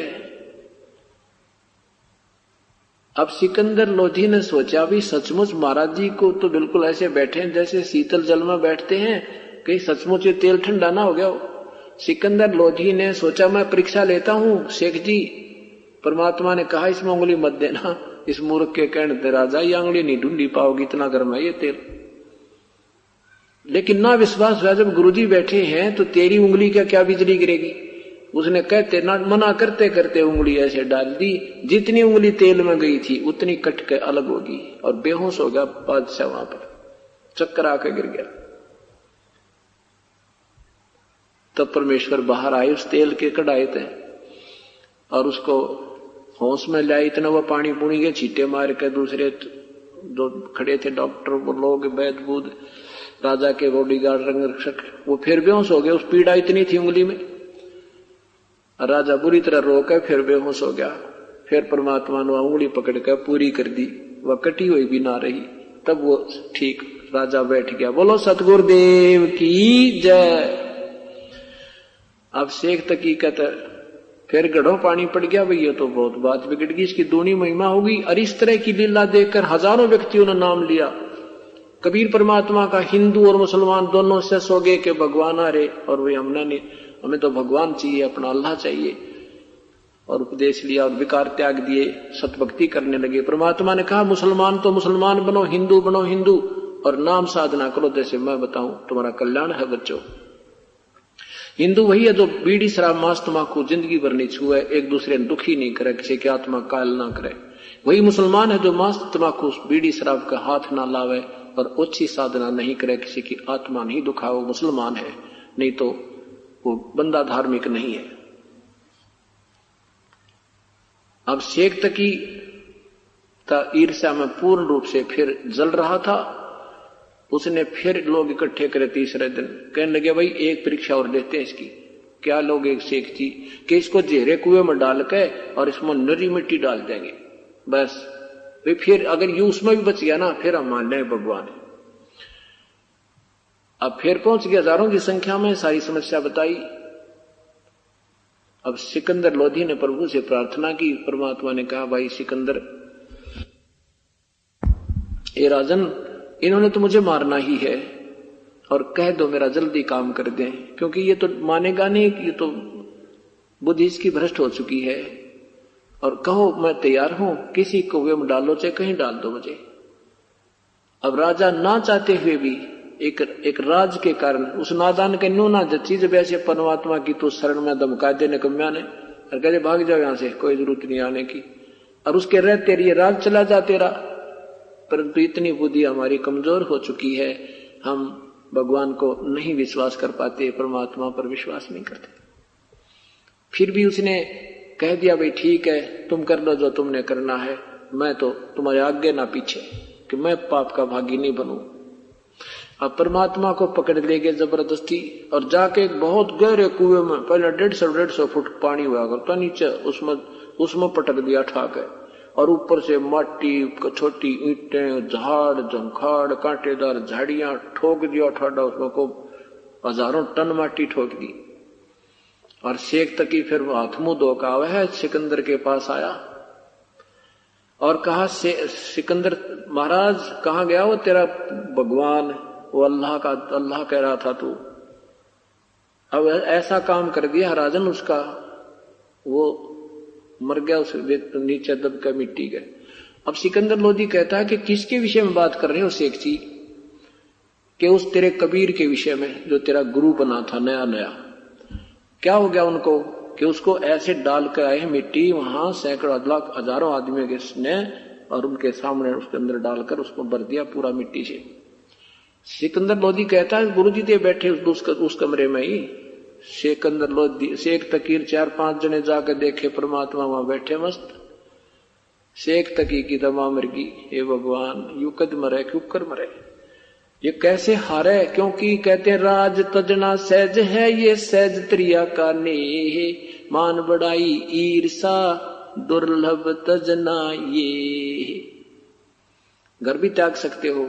अब सिकंदर लोधी ने सोचा भी सचमुच महाराज जी को तो बिल्कुल ऐसे बैठे हैं जैसे शीतल जल में बैठते हैं, कहीं सचमुच ये तेल ठंडा ना हो गया हो। सिकंदर लोधी ने सोचा मैं परीक्षा लेता हूं शेख जी। परमात्मा ने कहा इसमें उंगली मत देना, इस मूर्ख के कहने से राजा ये उंगली नहीं ढूंढी पाओगी, इतना गर्म है ये तेल। लेकिन ना विश्वास हुआ, जब गुरुजी बैठे हैं तो तेरी उंगली का क्या बिजली गिरेगी। उसने कहते ना मना करते करते उंगली ऐसे डाल दी, जितनी उंगली तेल में गई थी उतनी कट के अलग होगी और बेहोश हो गया बादशाह, वहां पर चक्कर आके गिर गया। तब परमेश्वर बाहर आए उस तेल के कढ़ाए थे और उसको होश में लाए। इतना वो पानी पुणी के छींटे मार के दूसरे जो खड़े थे डॉक्टर वो लोग वैद्य बूद राजा के बॉडीगार्ड रंगरक्षक वो फिर बेहोश हो गए। उस पीड़ा इतनी थी उंगली में, राजा बुरी तरह रोका फिर बेहोश हो गया। फिर परमात्मा ने उंगली पकड़ कर पूरी कर दी, वह कटी हुई भी ना रही। तब वो ठीक राजा बैठ गया। बोलो सतगुरुदेव की जय। अब शेख तकी कहता फिर गढ़ो पानी पड़ गया, भैया तो बहुत बात बिगड़ गई, इसकी दूनी महिमा होगी। और इस तरह की लीला देखकर हजारों व्यक्तियों ने नाम लिया। कबीर परमात्मा का हिंदू और मुसलमान दोनों से सोगे के भगवान आ रहे, और वे हमें तो भगवान चाहिए, अपना अल्लाह चाहिए, और उपदेश लिया और विकार त्याग दिए, सतभक्ति करने लगे। परमात्मा ने कहा मुसलमान तो मुसलमान बनो, हिंदू बनो हिंदू, और नाम साधना करो जैसे मैं बताऊं, तुम्हारा कल्याण है बच्चों। हिंदू वही है जो बीड़ी शराब मांस तंबाकू जिंदगी भर नहीं छुए, एक दूसरे ने दुखी नहीं करे, किसी की आत्मा कायल ना करे। वही मुसलमान है जो मांस तंबाकू बीड़ी शराब का हाथ ना लावे और ओछी साधना नहीं करे, किसी की आत्मा नहीं दुखावे, वो मुसलमान है। नहीं तो वो बंदा धार्मिक नहीं है। अब शेख तकी ईर्ष्या में पूर्ण रूप से फिर जल रहा था। उसने फिर लोग इकट्ठे करे तीसरे दिन, कहने लगे भाई एक परीक्षा और देते हैं इसकी। क्या लोग एक शेख जी कि इसको जेरे कुएं में डाल के और इसमें नरी मिट्टी डाल देंगे, बस भाई फिर अगर यू उसमें भी बच गया ना फिर हम मान लें भगवान है। अब फिर पहुंच गया हजारों की संख्या में, सारी समस्या बताई। अब सिकंदर लोधी ने प्रभु से प्रार्थना की। परमात्मा ने कहा भाई सिकंदर, ये राजन इन्होंने तो मुझे मारना ही है, और कह दो मेरा जल्दी काम कर दें, क्योंकि ये तो मानेगा नहीं कि ये तो बुद्धि इसकी भ्रष्ट हो चुकी है। और कहो मैं तैयार हूं, किसी को वे में डालो चाहे कहीं डाल दो मुझे। अब राजा ना चाहते हुए भी एक राज के कारण उस नादान के न्यू ना जची, जब ऐसे परमात्मा की तो शरण में धमका देने कम्या ने और कहते भाग जाओ यहां से, कोई जरूरत नहीं आने की, और उसके रहते ये राज चला जा तेरा। परंतु इतनी बुद्धि हमारी कमजोर हो चुकी है, हम भगवान को नहीं विश्वास कर पाते, परमात्मा पर विश्वास नहीं करते। फिर भी उसने कह दिया भाई ठीक है तुम कर लो जो तुमने करना है, मैं तो तुम्हारे आगे ना पीछे, कि मैं पाप का भागी नहीं बनूं। अब परमात्मा को पकड़ लेंगे जबरदस्ती और जाके एक बहुत गहरे कुएं में, पहले 150 फुट पानी हुआ करता नीचे, उसमें पटक दिया ठाक है, और ऊपर से माटी छोटी ईंटें झाड़ झंखाड़ कांटेदार झाड़ियां ठोक दिया ठाडा, उसमें को हजारों टन माटी ठोक दी। और शेख तकी फिर हाथ मुंह धो का वह सिकंदर के पास आया और कहा सिकंदर महाराज कहाँ गया वो तेरा भगवान, वो अल्लाह कह रहा था तू, अब ऐसा काम कर दिया राजन, उसका वो मर गया, उस नीचे दब कर मिट्टी गए। अब सिकंदर लोधी कहता है कि किसके विषय में बात कर रहे हो शेख जी, कि उस तेरे कबीर के विषय में जो तेरा गुरु बना था नया नया। क्या हो गया उनको कि उसको ऐसे डाल कर आए मिट्टी, वहां सैकड़ों लाख हजारों आदमियों के स्नेह, और उनके सामने उसके अंदर डालकर उसको भर दिया पूरा मिट्टी से। सिकंदर लोधी कहता है गुरु जी थे बैठे उस कमरे में ही। सिकंदर लोधी शेख तकीर 4-5 जने जाकर देखे परमात्मा वहां बैठे मस्त। शेख तकी की दमा मर गई, हे भगवान यू कद मरे क्यों कर मरे, ये कैसे हारे, क्योंकि कहते राज तजना सहज है, ये सहज त्रिया का नेह, मान बढ़ाई ईर्षा दुर्लभ तजना ये। घर भी त्याग सकते हो,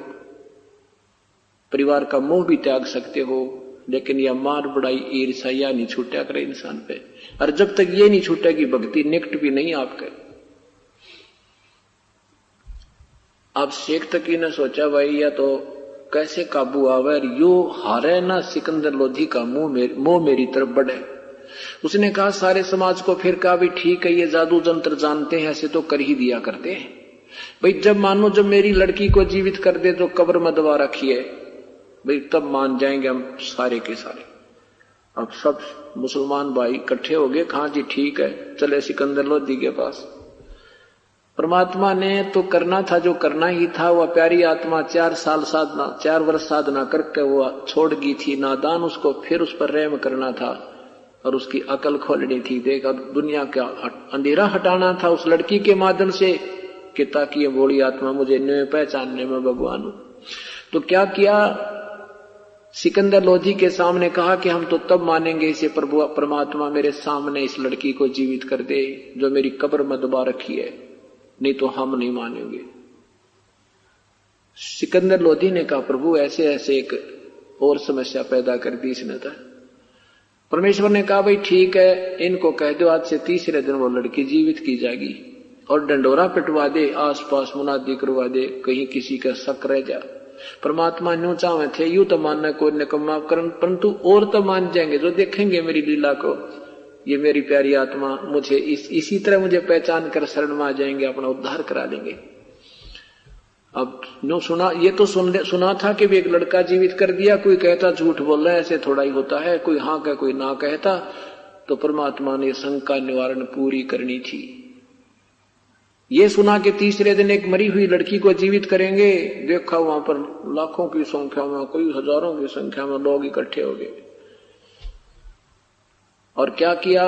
परिवार का मोह भी त्याग सकते हो, लेकिन यह मान बढ़ाई ईर्षा या नहीं छूटा करे इंसान पे। और जब तक ये नहीं छूटेगी भक्ति निकट भी नहीं आपके। अब शेख तकी ने सोचा भाई या तो कैसे काबू आवे, यो हारे ना सिकंदर लोधी का मुंह मेरी तरफ बढ़े। उसने कहा सारे समाज को फिर कहा भी ठीक है, ये जादू जंत्र जानते हैं, ऐसे तो कर ही दिया करते हैं भाई, जब मानो जब मेरी लड़की को जीवित कर दे तो कब्र में दबा रखिए भाई, तब मान जाएंगे हम सारे के सारे। अब सब मुसलमान भाई इकट्ठे हो गए, हाँ जी ठीक है, चले सिकंदर लोधी के पास। परमात्मा ने तो करना था जो करना ही था। वह प्यारी आत्मा 4 वर्ष साधना करके वो छोड़ गई थी नादान, उसको फिर उस पर रहम करना था और उसकी अकल खोलनी थी। देख अब दुनिया का अंधेरा हटाना था उस लड़की के माध्यम से कि ताकि ये बूढ़ी आत्मा मुझे न पहचानने में भगवान हूं। तो क्या किया, सिकंदर लोधी के सामने कहा कि हम तो तब मानेंगे इसे प्रभु परमात्मा मेरे सामने इस लड़की को जीवित कर दे जो मेरी कब्र में दबा रखी है, नहीं तो हम नहीं मानेंगे। सिकंदर लोधी ने कहा प्रभु ऐसे ऐसे एक और समस्या पैदा कर दी इसने तो। परमेश्वर ने कहा भाई ठीक है, इनको कह दो आज से तीसरे दिन वो लड़की जीवित की जाएगी और डंडोरा पिटवा दे, आसपास मुनादी करवा दे, कहीं किसी का शक रह जा। परमात्मा न्यू चाहे थे यूं तो मानना कोई निकम्मा करन, परंतु और तो मान जाएंगे जो देखेंगे मेरी लीला को, ये मेरी प्यारी आत्मा मुझे इसी तरह मुझे पहचान कर शरण में आ जाएंगे, अपना उद्धार करा लेंगे। अब नो सुना, ये तो सुना था कि भी एक लड़का जीवित कर दिया, कोई कहता झूठ बोल रहा है, ऐसे थोड़ा ही होता है, कोई हाँ कह कोई ना कहता। तो परमात्मा ने शंका निवारण पूरी करनी थी। ये सुना कि तीसरे दिन एक मरी हुई लड़की को जीवित करेंगे। देखा वहां पर लाखों की संख्या में, कोई हजारों की संख्या में लोग इकट्ठे हो गए और क्या किया,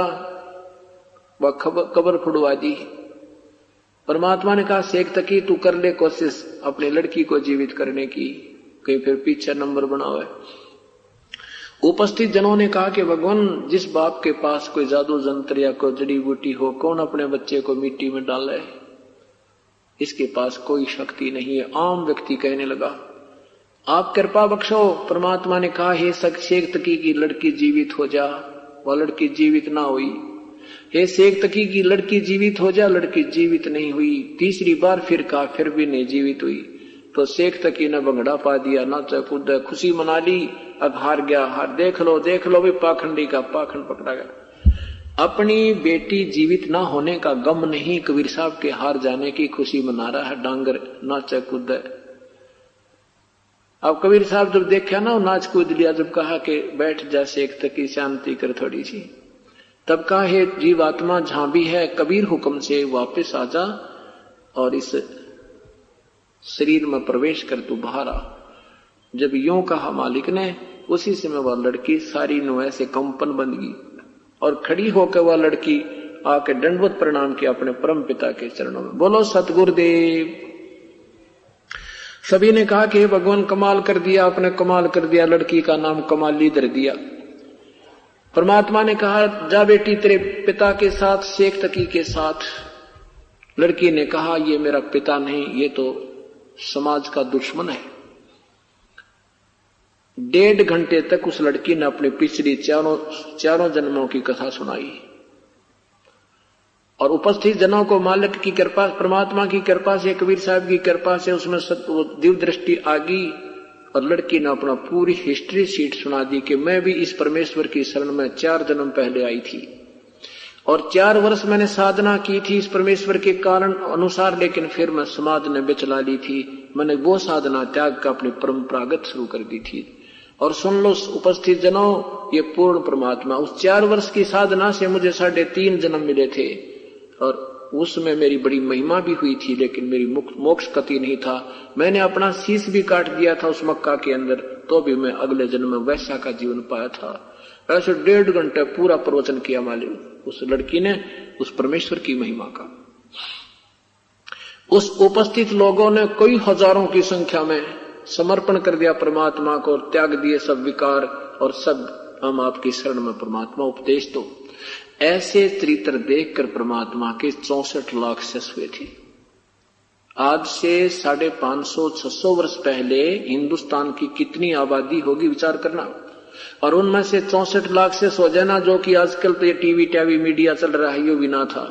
वह कब्र फुड़वा दी। परमात्मा ने कहा शेख तकी तू कर ले कोशिश अपनी लड़की को जीवित करने की, कहीं फिर पीछे नंबर बनावे। उपस्थित जनों ने कहा कि भगवान जिस बाप के पास कोई जादू जंत्र या कोई जड़ी बूटी हो, कौन अपने बच्चे को मिट्टी में डाले, इसके पास कोई शक्ति नहीं है। आम व्यक्ति कहने लगा आप कृपा बख्शो। परमात्मा ने कहा हे शेख तकी की लड़की जीवित हो जा, वह लड़की जीवित ना हुई। हे शेख तकी की लड़की जीवित हो जा, लड़की जीवित नहीं हुई। तीसरी बार फिर कहा, फिर भी नहीं जीवित हुई। तो शेख तकी ने भंगड़ा पा दिया, नाचा कूदा, खुशी मना ली। अब हार गया, हार देख लो भी पाखंडी का पाखंड पकड़ा गया। अपनी बेटी जीवित ना होने का गम नहीं, कबीर साहब के हार जाने की खुशी मना रहा है डांगर, नाचा कूदा। अब कबीर साहब जब देखा ना नाच कूद लिया, जब कहा कि बैठ जा शेख तकी शांति कर थोड़ी सी, तब कहा हे जीवात्मा जहां भी है कबीर हुक्म से वापस आ जा और इस शरीर में प्रवेश कर तू बाहर आ। जब यूं कहा मालिक ने, उसी समय वह लड़की सारी नुए से कंपन बन गई और खड़ी होकर वह लड़की आके दंडवत प्रणाम किया अपने परम पिता के चरणों में। बोलो सतगुरुदेव। सभी ने कहा कि भगवान कमाल कर दिया, आपने कमाल कर दिया, लड़की का नाम कमाली धर दिया। परमात्मा ने कहा जा बेटी तेरे पिता के साथ, शेख तकी के साथ। लड़की ने कहा ये मेरा पिता नहीं, ये तो समाज का दुश्मन है। 1.5 घंटे तक उस लड़की ने अपनी पिछली चारों जन्मों की कथा सुनाई और उपस्थित जनों को मालिक की कृपा, परमात्मा की कृपा से, कबीर साहब की कृपा से उसमें दिव्य दृष्टि आ गई और लड़की ने अपना पूरी हिस्ट्री शीट सुना दी कि मैं भी इस परमेश्वर की शरण में 4 जन्म पहले आई थी और 4 वर्ष मैंने साधना की थी इस परमेश्वर के कारण अनुसार, लेकिन फिर मैं समाज ने बिचला ली थी। मैंने वो साधना त्याग कर अपनी परंपरागत शुरू कर दी थी। और सुन लो उपस्थित जनों, ये पूर्ण परमात्मा, उस 4 वर्ष की साधना से मुझे 3.5 जन्म मिले थे और उसमें मेरी बड़ी महिमा भी हुई थी, लेकिन मेरी मोक्ष गति नहीं था। मैंने अपना शीश भी काट दिया था उस मक्का के अंदर, तो भी मैं अगले जन्म में वैसा का जीवन पाया था। ऐसे 1.5 घंटे पूरा प्रवचन किया मालिक उस लड़की ने उस परमेश्वर की महिमा का। उस उपस्थित लोगों ने कई हजारों की संख्या में समर्पण कर दिया परमात्मा को, त्याग दिए सब विकार और सब हम आपकी शरण में परमात्मा उपदेश दो। ऐसे चरित्र देखकर परमात्मा के 64 लाख शिष्य हुए थे। आज से 550-600 वर्ष पहले हिंदुस्तान की कितनी आबादी होगी विचार करना, और उनमें से 64 लाख से हो जाना, जो कि आजकल तो ये टीवी मीडिया चल रहा है, यो भी ना था।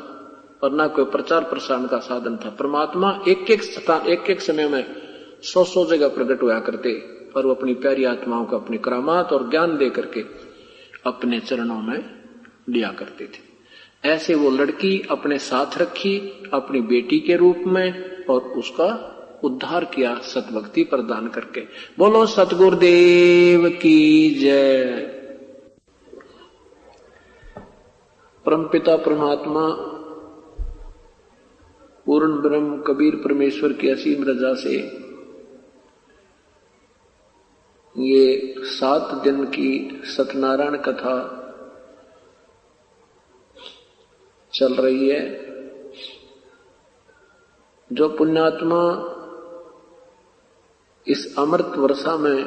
और ना कोई प्रचार प्रसारण का साधन था। परमात्मा एक एक स्थान एक एक समय में 100 जगह प्रकट हुआ करते, पर वो अपनी प्यारी आत्माओं को अपनी करामात और ज्ञान दे करके अपने चरणों में लिया करते थे। ऐसे वो लड़की अपने साथ रखी अपनी बेटी के रूप में और उसका उद्धार किया सतभक्ति प्रदान करके। बोलो सतगुरुदेव की जय। परमपिता परमात्मा पूर्ण ब्रह्म कबीर परमेश्वर की असीम रजा से ये 7 दिन की सत्यनारायण कथा चल रही है। जो पुण्यात्मा इस अमृत वर्षा में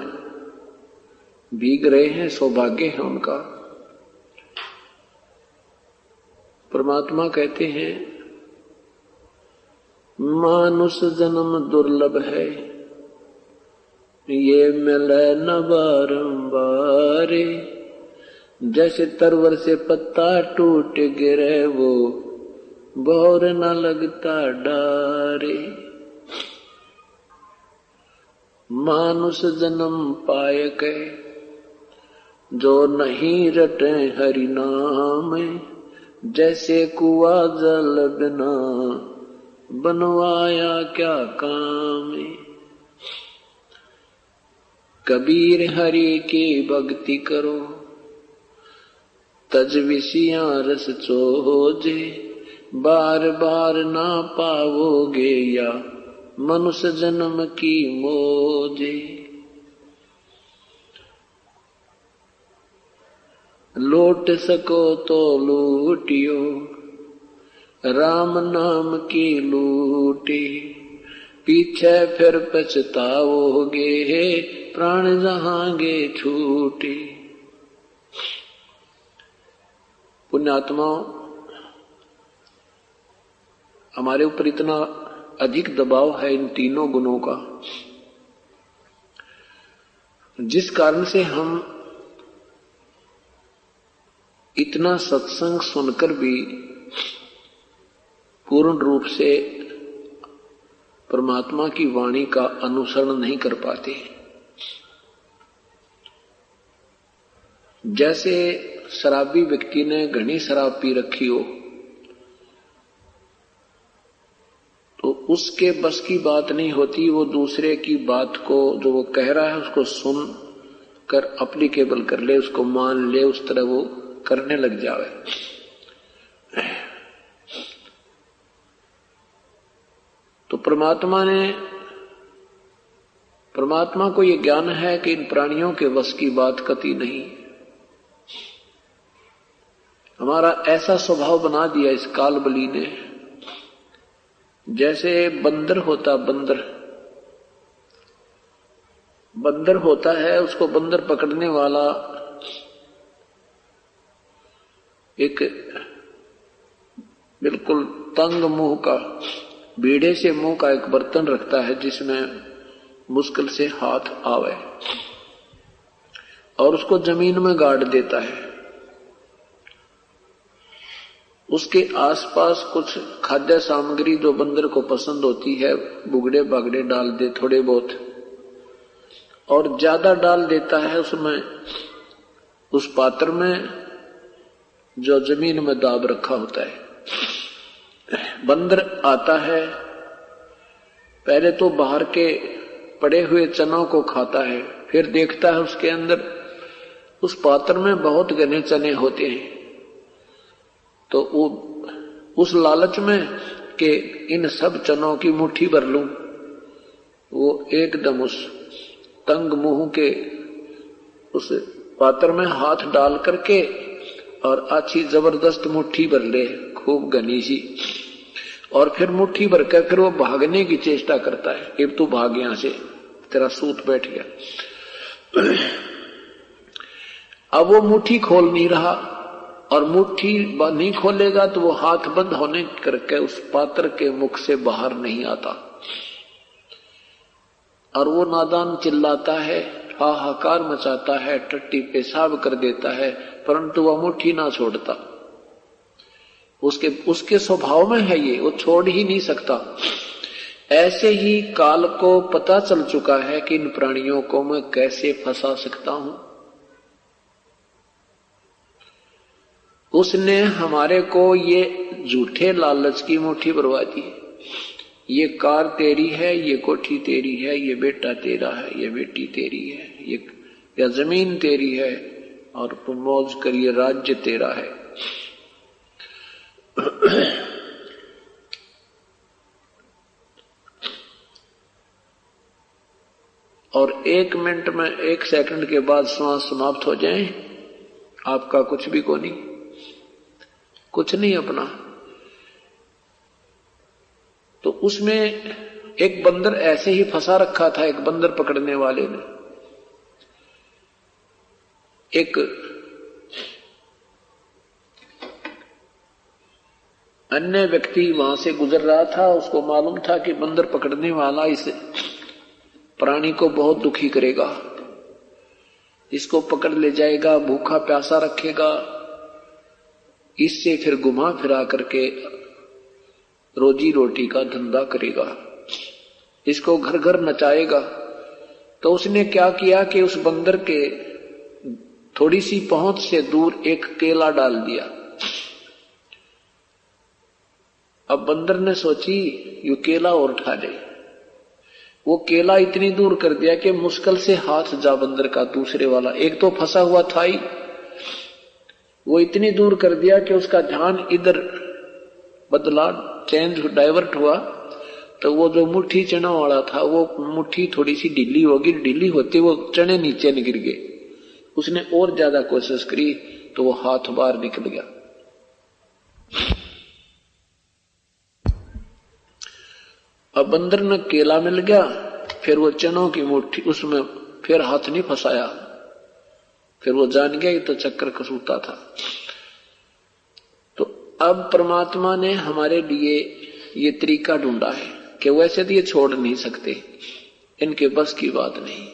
भीग रहे हैं, सौभाग्य है उनका। परमात्मा कहते हैं मानुष जन्म दुर्लभ है, ये मिले न बारंबार। जैसे तरवर से पत्ता टूट गिरे वो बोर न लगता डारे। मानुष जन्म पाए के जो नहीं रटे हरि नाम। जैसे कुआ जल बिना बनवाया क्या काम। कबीर हरि की भक्ति करो तज विषयां रस चोजे। बार बार ना पाओगे या मनुष्य जन्म की मोजे। लौट सको तो लूटियो राम नाम की लूटी। पीछे फिर पछताओगे प्राण जहांगे छूटे। पुण्यात्माओं, हमारे ऊपर इतना अधिक दबाव है इन तीनों गुणों का, जिस कारण से हम इतना सत्संग सुनकर भी पूर्ण रूप से परमात्मा की वाणी का अनुसरण नहीं कर पाते। जैसे शराबी व्यक्ति ने घनी शराब पी रखी हो तो उसके बस की बात नहीं होती, वो दूसरे की बात को जो वो कह रहा है उसको सुन कर अप्लीकेबल कर ले, उसको मान ले, उस तरह वो करने लग जावे। तो परमात्मा को ये ज्ञान है कि इन प्राणियों के वश की बात कति नहीं। हमारा ऐसा स्वभाव बना दिया इस काल बली ने, जैसे बंदर होता है, उसको बंदर पकड़ने वाला एक बिल्कुल तंग मुंह का, बीड़े से मुंह का एक बर्तन रखता है जिसमें मुश्किल से हाथ आवे, और उसको जमीन में गाड़ देता है। उसके आसपास कुछ खाद्य सामग्री जो बंदर को पसंद होती है, बुगड़े बागड़े डाल दे थोड़े बहुत, और ज्यादा डाल देता है उसमें, उस पात्र में जो जमीन में दाब रखा होता है। बंदर आता है, पहले तो बाहर के पड़े हुए चनों को खाता है, फिर देखता है उसके अंदर उस पात्र में बहुत घने चने होते हैं, तो वो उस लालच में कि इन सब चनों की मुट्ठी भर लूं, वो एकदम उस तंग मुंह के उस पात्र में हाथ डाल करके और अच्छी जबरदस्त मुट्ठी भर ले, खूब घनी सी, और फिर मुट्ठी भर कर फिर वो भागने की चेष्टा करता है। अब तू भाग यहां से, तेरा सूत बैठ गया। अब वो मुट्ठी खोल नहीं रहा, और मुट्ठी नहीं खोलेगा तो वो हाथ बंद होने करके उस पात्र के मुख से बाहर नहीं आता, और वो नादान चिल्लाता है, हाहाकार मचाता है, टट्टी पेशाब कर देता है, परंतु वह मुट्ठी ना छोड़ता। उसके स्वभाव में है ये, वो छोड़ ही नहीं सकता। ऐसे ही काल को पता चल चुका है कि इन प्राणियों को मैं कैसे फंसा सकता हूं। उसने हमारे को ये झूठे लालच की मुट्ठी भरवा दी। ये कार तेरी है, ये कोठी तेरी है, ये बेटा तेरा है, ये बेटी तेरी है, या जमीन तेरी है, और मौज कर ये राज्य तेरा है। और 1 मिनट में 1 सेकंड के बाद श्वास समाप्त हो जाए, आपका कुछ भी को नहीं, कुछ नहीं अपना। तो उसमें एक बंदर ऐसे ही फंसा रखा था। एक बंदर पकड़ने वाले ने एक अन्य व्यक्ति वहां से गुजर रहा था, उसको मालूम था कि बंदर पकड़ने वाला इस प्राणी को बहुत दुखी करेगा, इसको पकड़ ले जाएगा, भूखा प्यासा रखेगा, इससे फिर घुमा फिरा करके रोजी रोटी का धंधा करेगा, इसको घर घर नचाएगा। तो उसने क्या किया कि उस बंदर के थोड़ी सी पहुंच से दूर एक केला डाल दिया। अब बंदर ने सोची ये केला और उठा ले। वो केला इतनी दूर कर दिया कि मुश्किल से हाथ जा बंदर का दूसरे वाला, एक तो फंसा हुआ था ही, वो इतनी दूर कर दिया कि उसका ध्यान इधर बदला, चेंज डाइवर्ट हुआ। तो वो जो मुट्ठी चना वाला था, वो मुट्ठी थोड़ी सी ढीली होगी, ढीली होती वो चने नीचे न गिर गए। उसने और ज्यादा कोशिश करी तो वो हाथ बाहर निकल गया। अब बंदर ने केला मिल गया, फिर वो चनों की मुट्ठी, उसमें फिर हाथ नहीं फंसाया, फिर वो जान गया ये तो चक्कर कसूता था। तो अब परमात्मा ने हमारे लिए ये तरीका ढूंढा है कि वैसे तो ये छोड़ नहीं सकते, इनके बस की बात नहीं।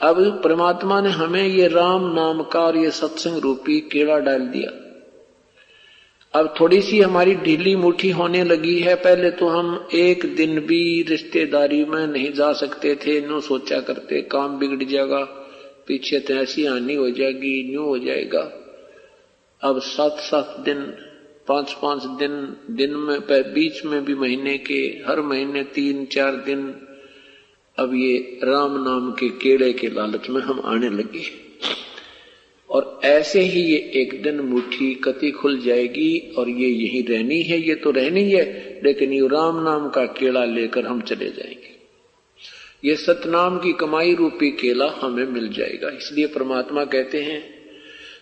अब परमात्मा ने हमें ये राम नाम का और ये सत्संग रूपी केला डाल दिया। अब थोड़ी सी हमारी ढीली मुट्ठी होने लगी है। पहले तो हम एक दिन भी रिश्तेदारी में नहीं जा सकते थे, नो सोचा करते काम बिगड़ जाएगा, पीछे तो ऐसी हानि हो जाएगी, न्यू हो जाएगा। अब 7-7 दिन 5-5 दिन में, बीच में भी महीने के, हर महीने 3-4 दिन अब ये राम नाम के केड़े के लालच में हम आने लगे। और ऐसे ही ये एक दिन मुट्ठी कति खुल जाएगी और ये यही रहनी है, ये तो रहनी है, लेकिन ये राम नाम का केला लेकर हम चले जाएंगे। ये सतनाम की कमाई रूपी केला हमें मिल जाएगा। इसलिए परमात्मा कहते हैं,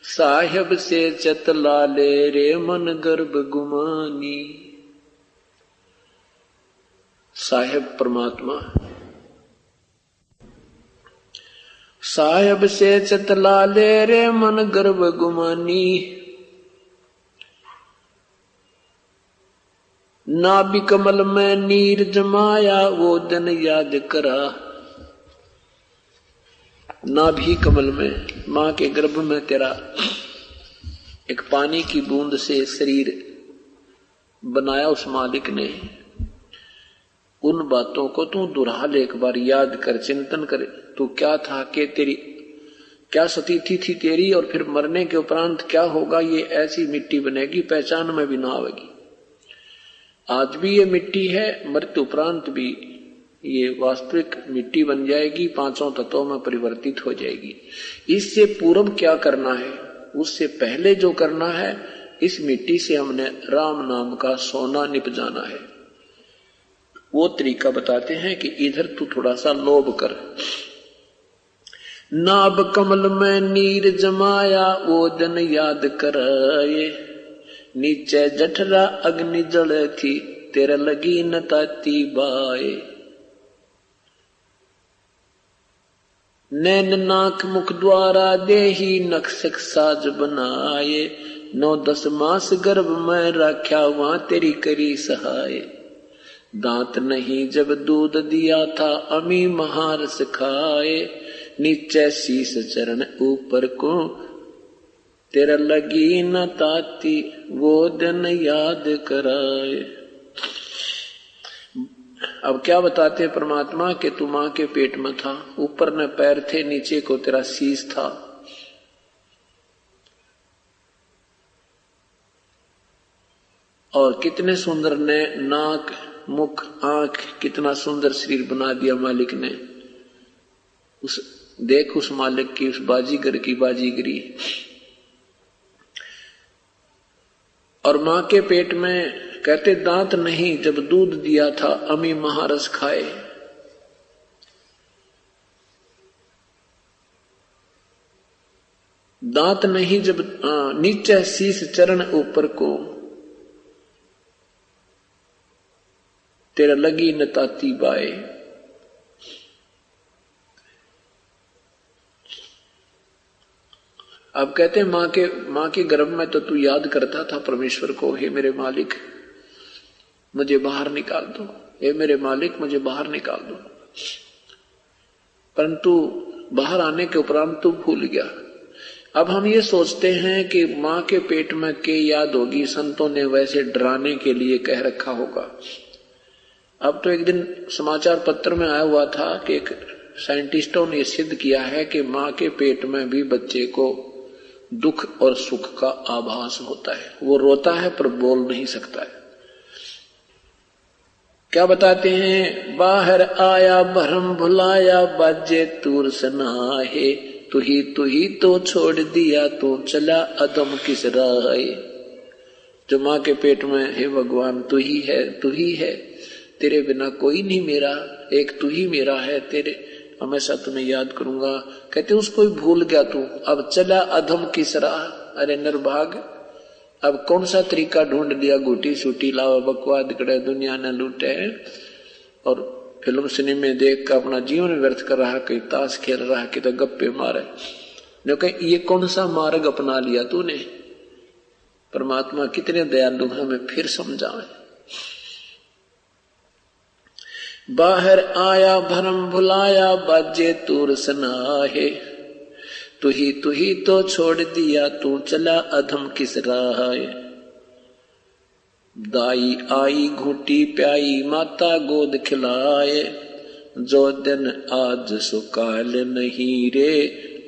साहिब से चतला ले रे मन गर्भ गुमानी। साहिब परमात्मा, साहिब से चतला ले रे मन गर्भ गुमानी। नाभि कमल में नीर जमाया वो दिन याद करा। नाभि कमल में, मां के गर्भ में तेरा एक पानी की बूंद से शरीर बनाया उस मालिक ने। उन बातों को तू दुहरा ले, एक बार याद कर, चिंतन कर, तू क्या था, कि तेरी क्या स्थिति थी तेरी, और फिर मरने के उपरांत क्या होगा। ये ऐसी मिट्टी बनेगी पहचान में भी ना आवेगी। आज भी ये मिट्टी है, मृत्यु उपरांत भी ये वास्तविक मिट्टी बन जाएगी, 5 तत्वों में परिवर्तित हो जाएगी। इससे पूर्व क्या करना है, उससे पहले जो करना है, इस मिट्टी से हमने राम नाम का सोना निप जाना है। वो तरीका बताते हैं कि इधर तू थोड़ा सा लोभ कर। नाभ कमल में नीर जमाया वो दिन याद कराए। नीचे जठरा अग्नि जल थी तेरे लगी न ताती बाए। नैन नाक मुख द्वारा देही नक्शक साज बनाए। 9-10 मास गर्भ में रख्या वहां तेरी करी सहाय। दांत नहीं जब दूध दिया था अमी महारस खाए। नीचे शीस चरण ऊपर को तेरा लगी न ताती वो दिन याद कराए। अब क्या बताते परमात्मा कि तू मां के पेट में था, ऊपर न पैर थे, नीचे को तेरा शीश था, और कितने सुंदर ने नाक मुख आंख, कितना सुंदर शरीर बना दिया मालिक ने। उस देख उस मालिक की, उस बाजीगर की बाजीगरी। और मां के पेट में कहते दांत नहीं जब दूध दिया था, अमी महारस खाए। दांत नहीं जब नीचे शीश चरण ऊपर को, तेरा लगी न ताती बाए। अब कहते हैं मां के गर्भ में तो तू याद करता था परमेश्वर को, हे मेरे मालिक मुझे बाहर निकाल दो, हे मेरे मालिक मुझे बाहर निकाल दो। परंतु बाहर आने के उपरांत तू भूल गया। अब हम ये सोचते हैं कि मां के पेट में के याद होगी, संतों ने वैसे डराने के लिए कह रखा होगा। अब तो एक दिन समाचार पत्र में आया हुआ था कि एक साइंटिस्टों ने सिद्ध किया है कि मां के पेट में भी बच्चे को दुख और सुख का आभास होता है। वो रोता है पर बोल नहीं सकता है। क्या बताते हैं, बाहर आया भरम भुलाया, बाजे तूर सनाहे, तू ही तो छोड़ दिया, तू चला अदम किस राहे। जो मां के पेट में, हे भगवान तू ही है, तेरे बिना कोई नहीं मेरा, एक तू ही मेरा है, तेरे हमेशा तुम्हें याद करूंगा। कहते उसको ही भूल गया तू, अब चला अधम किस राह। अरे निर्भाग, अब कौन सा तरीका ढूंढ लिया, घूटी सूटी लावा बकवाद करे दुनिया न लूटे, और फिल्म सिनेमे देख कर अपना जीवन व्यर्थ कर रहा, कहीं ताश खेल रहा, कि तो गप्पे मारे। लेकिन ये कौन सा मार्ग अपना लिया तूने। परमात्मा कितने दयालु हमें फिर समझावे। बाहर आया भरम भुलाया, बाजे तूर सनाहे, तू ही तो छोड़ दिया, तू चला अधम किस राहे। दाई आई घूटी प्याई, माता गोद खिलाए, जो दिन आज सो काल नहीं रे,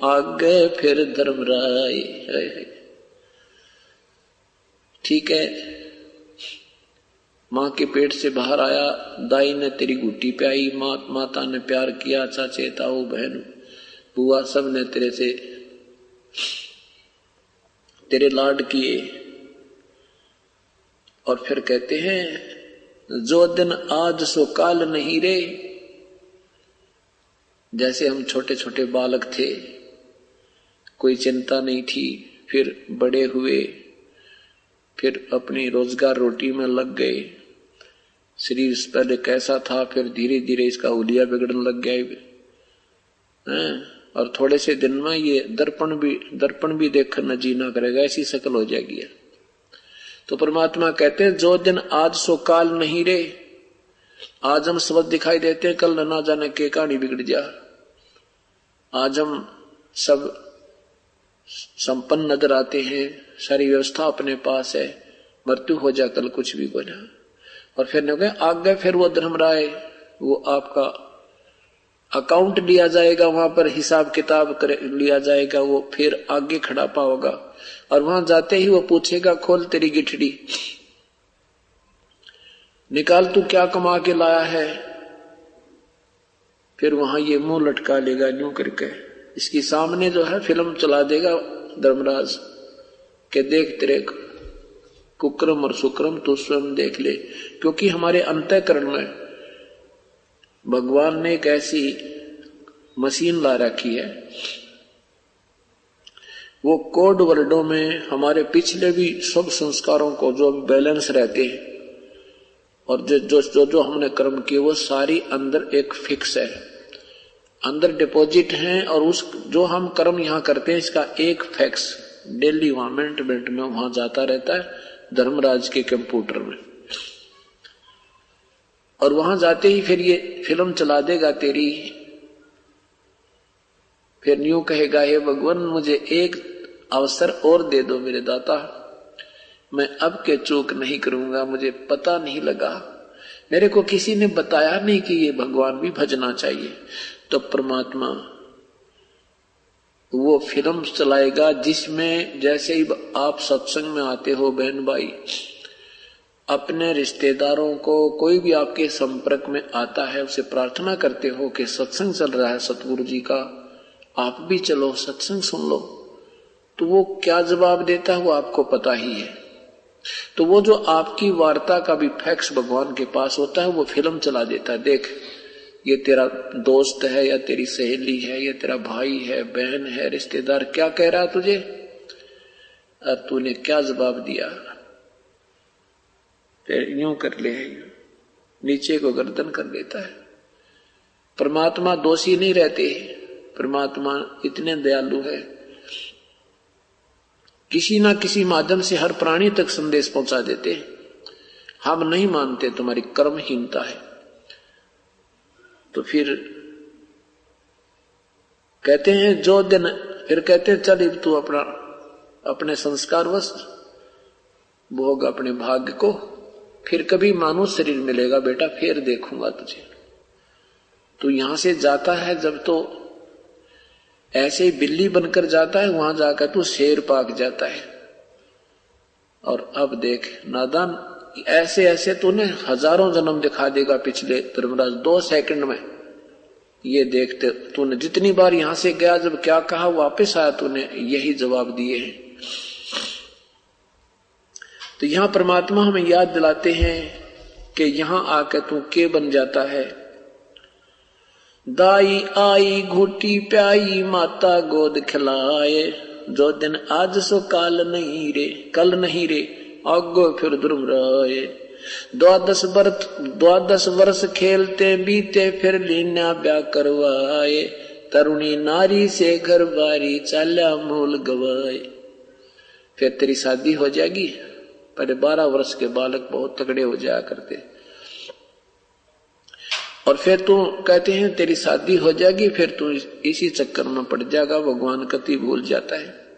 आगे फिर धर्म राय। ठीक है, मां के पेट से बाहर आया, दाई ने तेरी घुट्टी प्याई, माता ने प्यार किया, चाचे ताऊ बहन बुआ सब ने तेरे लाड किए। और फिर कहते हैं, जो दिन आज सो काल नहीं रे। जैसे हम छोटे छोटे बालक थे, कोई चिंता नहीं थी, फिर बड़े हुए, फिर अपनी रोजगार रोटी में लग गए। शरीर पहले कैसा था, फिर धीरे धीरे इसका हुलिया बिगड़ने लग गया, और थोड़े से दिन में ये दर्पण भी देखकर न जीना करेगा, ऐसी शक्ल हो जाएगी। तो परमात्मा कहते हैं, जो दिन आज सो काल नहीं रे। आज हम सबक दिखाई देते हैं, कल ना जाने के कहानी बिगड़ जा। आज हम सब संपन्न नजर आते हैं, सारी व्यवस्था अपने पास है, मृत्यु हो जाए कल कुछ भी हो जाए। और फिर न गए आगे, फिर वो धर्मराय, वो आपका अकाउंट लिया जाएगा, वहां पर हिसाब किताब लिया जाएगा, वो फिर आगे खड़ा पाओगा। और वहां जाते ही वो पूछेगा, खोल तेरी गिठड़ी, निकाल तू क्या कमा के लाया है। फिर वहां ये मुंह लटका लेगा यूं करके, इसके सामने जो है फिल्म चला देगा धर्मराज के, देख तेरे कुक्रम और सुक्रम तू स्वयं देख ले। क्योंकि हमारे अंतःकरण में भगवान ने एक ऐसी मशीन ला रखी है, वो कोड वर्डों में हमारे पिछले भी सब संस्कारों को जो बैलेंस रहते हैं, और जो हमने कर्म किए वो सारी अंदर एक फिक्स है, अंदर डिपॉजिट है। और उस जो हम कर्म यहाँ करते हैं, इसका एक फैक्स डेली वहां मिनट में वहां जाता रहता है धर्मराज के कंप्यूटर में। और वहां जाते ही फिर ये फिल्म चला देगा तेरी। फिर न्यू कहेगा, हे भगवान मुझे एक अवसर और दे दो मेरे दाता, मैं अब के चूक नहीं करूंगा। मुझे पता नहीं लगा, मेरे को किसी ने बताया नहीं कि ये भगवान भी भजना चाहिए। तो परमात्मा वो फिल्म चलाएगा जिसमें जैसे ही आप सत्संग में आते हो बहन भाई, अपने रिश्तेदारों को, कोई भी आपके संपर्क में आता है, उसे प्रार्थना करते हो कि सत्संग चल रहा है सतगुरु जी का, आप भी चलो सत्संग सुन लो, तो वो क्या जवाब देता है वो आपको पता ही है। तो वो जो आपकी वार्ता का भी फैक्स भगवान के पास होता है, वो फिल्म चला देता है। देख, ये तेरा दोस्त है या तेरी सहेली है या तेरा भाई है, बहन है, रिश्तेदार क्या कह रहा है तुझे, और तूने क्या जवाब दिया। फिर यूं कर ले, नीचे को गर्दन कर देता है। परमात्मा दोषी नहीं रहते, परमात्मा इतने दयालु है, किसी ना किसी माध्यम से हर प्राणी तक संदेश पहुंचा देते। हम नहीं मानते, तुम्हारी कर्महीनता है। तो फिर कहते हैं जो दिन, फिर कहते हैं चल तू अपने संस्कारवश भोग अपने भाग्य को, फिर कभी मानव शरीर मिलेगा बेटा, फिर देखूंगा तुझे। तू यहां से जाता है जब तो ऐसे ही बिल्ली बनकर जाता है, वहां जाकर तू शेर पाक जाता है। और अब देख नादान, ऐसे ऐसे तूने हजारों जन्म दिखा देगा पिछले धर्मराज 2 सेकंड में। ये देखते तूने जितनी बार यहां से गया, जब क्या कहा वापस आया, तूने यही जवाब दिए हैं। तो यहां परमात्मा हमें याद दिलाते हैं कि यहां आकर तू के बन जाता है। दाई आई घूटी प्याई माता गोद खिलाए, जो दिन आज सो काल नहीं रे, कल नहीं रे आगो फिर दुर्म राये। 12 वर्ष खेलते बीते, फिर लीना ब्याह करवाए, तरुणी नारी से घर बारी चाल्या मूल गवाए। फिर तेरी शादी हो जाएगी। पहले 12 वर्ष के बालक बहुत तगड़े हो जाया करते, और फिर तू कहते हैं तेरी शादी हो जाएगी, फिर तू इसी चक्कर में पड़ जाएगा। भगवान कति भूल जाता है।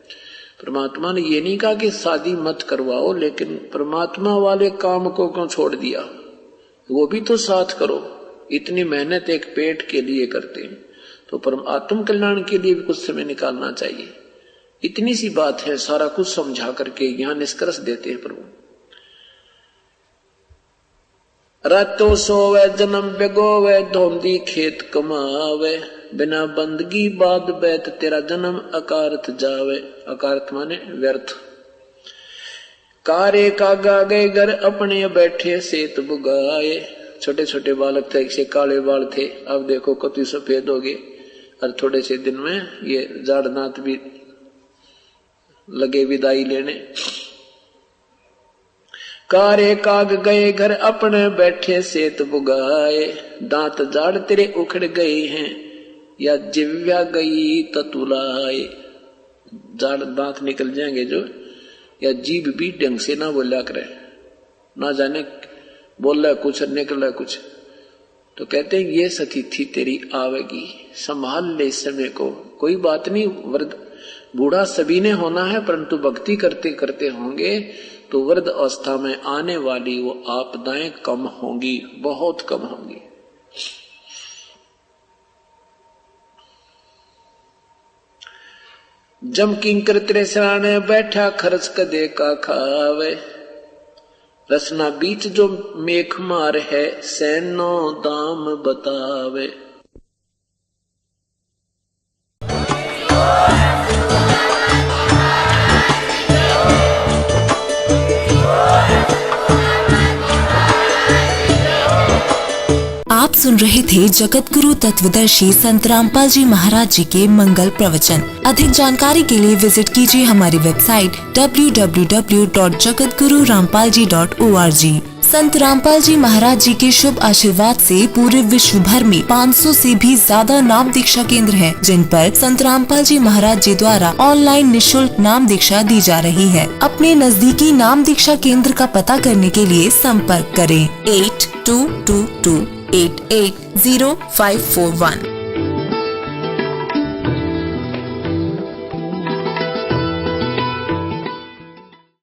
परमात्मा ने ये नहीं कहा कि शादी मत करवाओ, लेकिन परमात्मा वाले काम को क्यों छोड़ दिया, वो भी तो साथ करो। इतनी मेहनत एक पेट के लिए करते हैं, तो परम आत्म कल्याण के लिए भी कुछ समय निकालना चाहिए। इतनी सी बात है, सारा कुछ समझा करके यहां निष्कर्ष देते हैं प्रभु। रातों सोवे जन्म बेगोवे, धोंदी खेत कमावे, बिना बंदगी बाद बैत तेरा जन्म अकारथ जावे। अकारथ माने व्यर्थ। कारे कागा गए घर अपने बैठे सेत बुगाए। छोटे छोटे बालक थे, से काले बाल थे, अब देखो कति सफेद हो गए, और थोड़े से दिन में ये जाड़ दांत भी लगे विदाई लेने। कारे काग गए घर अपने बैठे सेत बुगाए, दांत जाड़ तेरे उखड़ गए हैं, या जिव्या गई ततुलाए। जाड़ दांत निकल जाएंगे जो, या जीभ भी ढंग से ना बोला करे, ना जाने बोल रहा कुछ और निकल रहा कुछ। तो कहते हैं ये सतिथि तेरी आवेगी, संभाल ले समय को। कोई बात नहीं, वृद्ध बूढ़ा सभी ने होना है, परंतु भक्ति करते करते होंगे तो वृद्ध अवस्था में आने वाली वो आपदाएं कम होंगी, बहुत कम होंगी। जम किंकर तेरे सराने बैठा, खर्च कदे का खावे। रसना बीच जो मेख मार है, सैनो दाम बतावे। आप सुन रहे थे जगत गुरु तत्वदर्शी संत रामपाल जी महाराज जी के मंगल प्रवचन। अधिक जानकारी के लिए विजिट कीजिए हमारी वेबसाइट www.jagatgururampalji.org। संत रामपाल जी महाराज जी के शुभ आशीर्वाद से पूरे विश्व भर में 500 से भी ज्यादा नाम दीक्षा केंद्र हैं, जिन पर संत रामपाल जी महाराज जी द्वारा ऑनलाइन निःशुल्क नाम दीक्षा दी जा रही है। अपने नजदीकी नाम दीक्षा केंद्र का पता करने के लिए संपर्क करें 8222880541।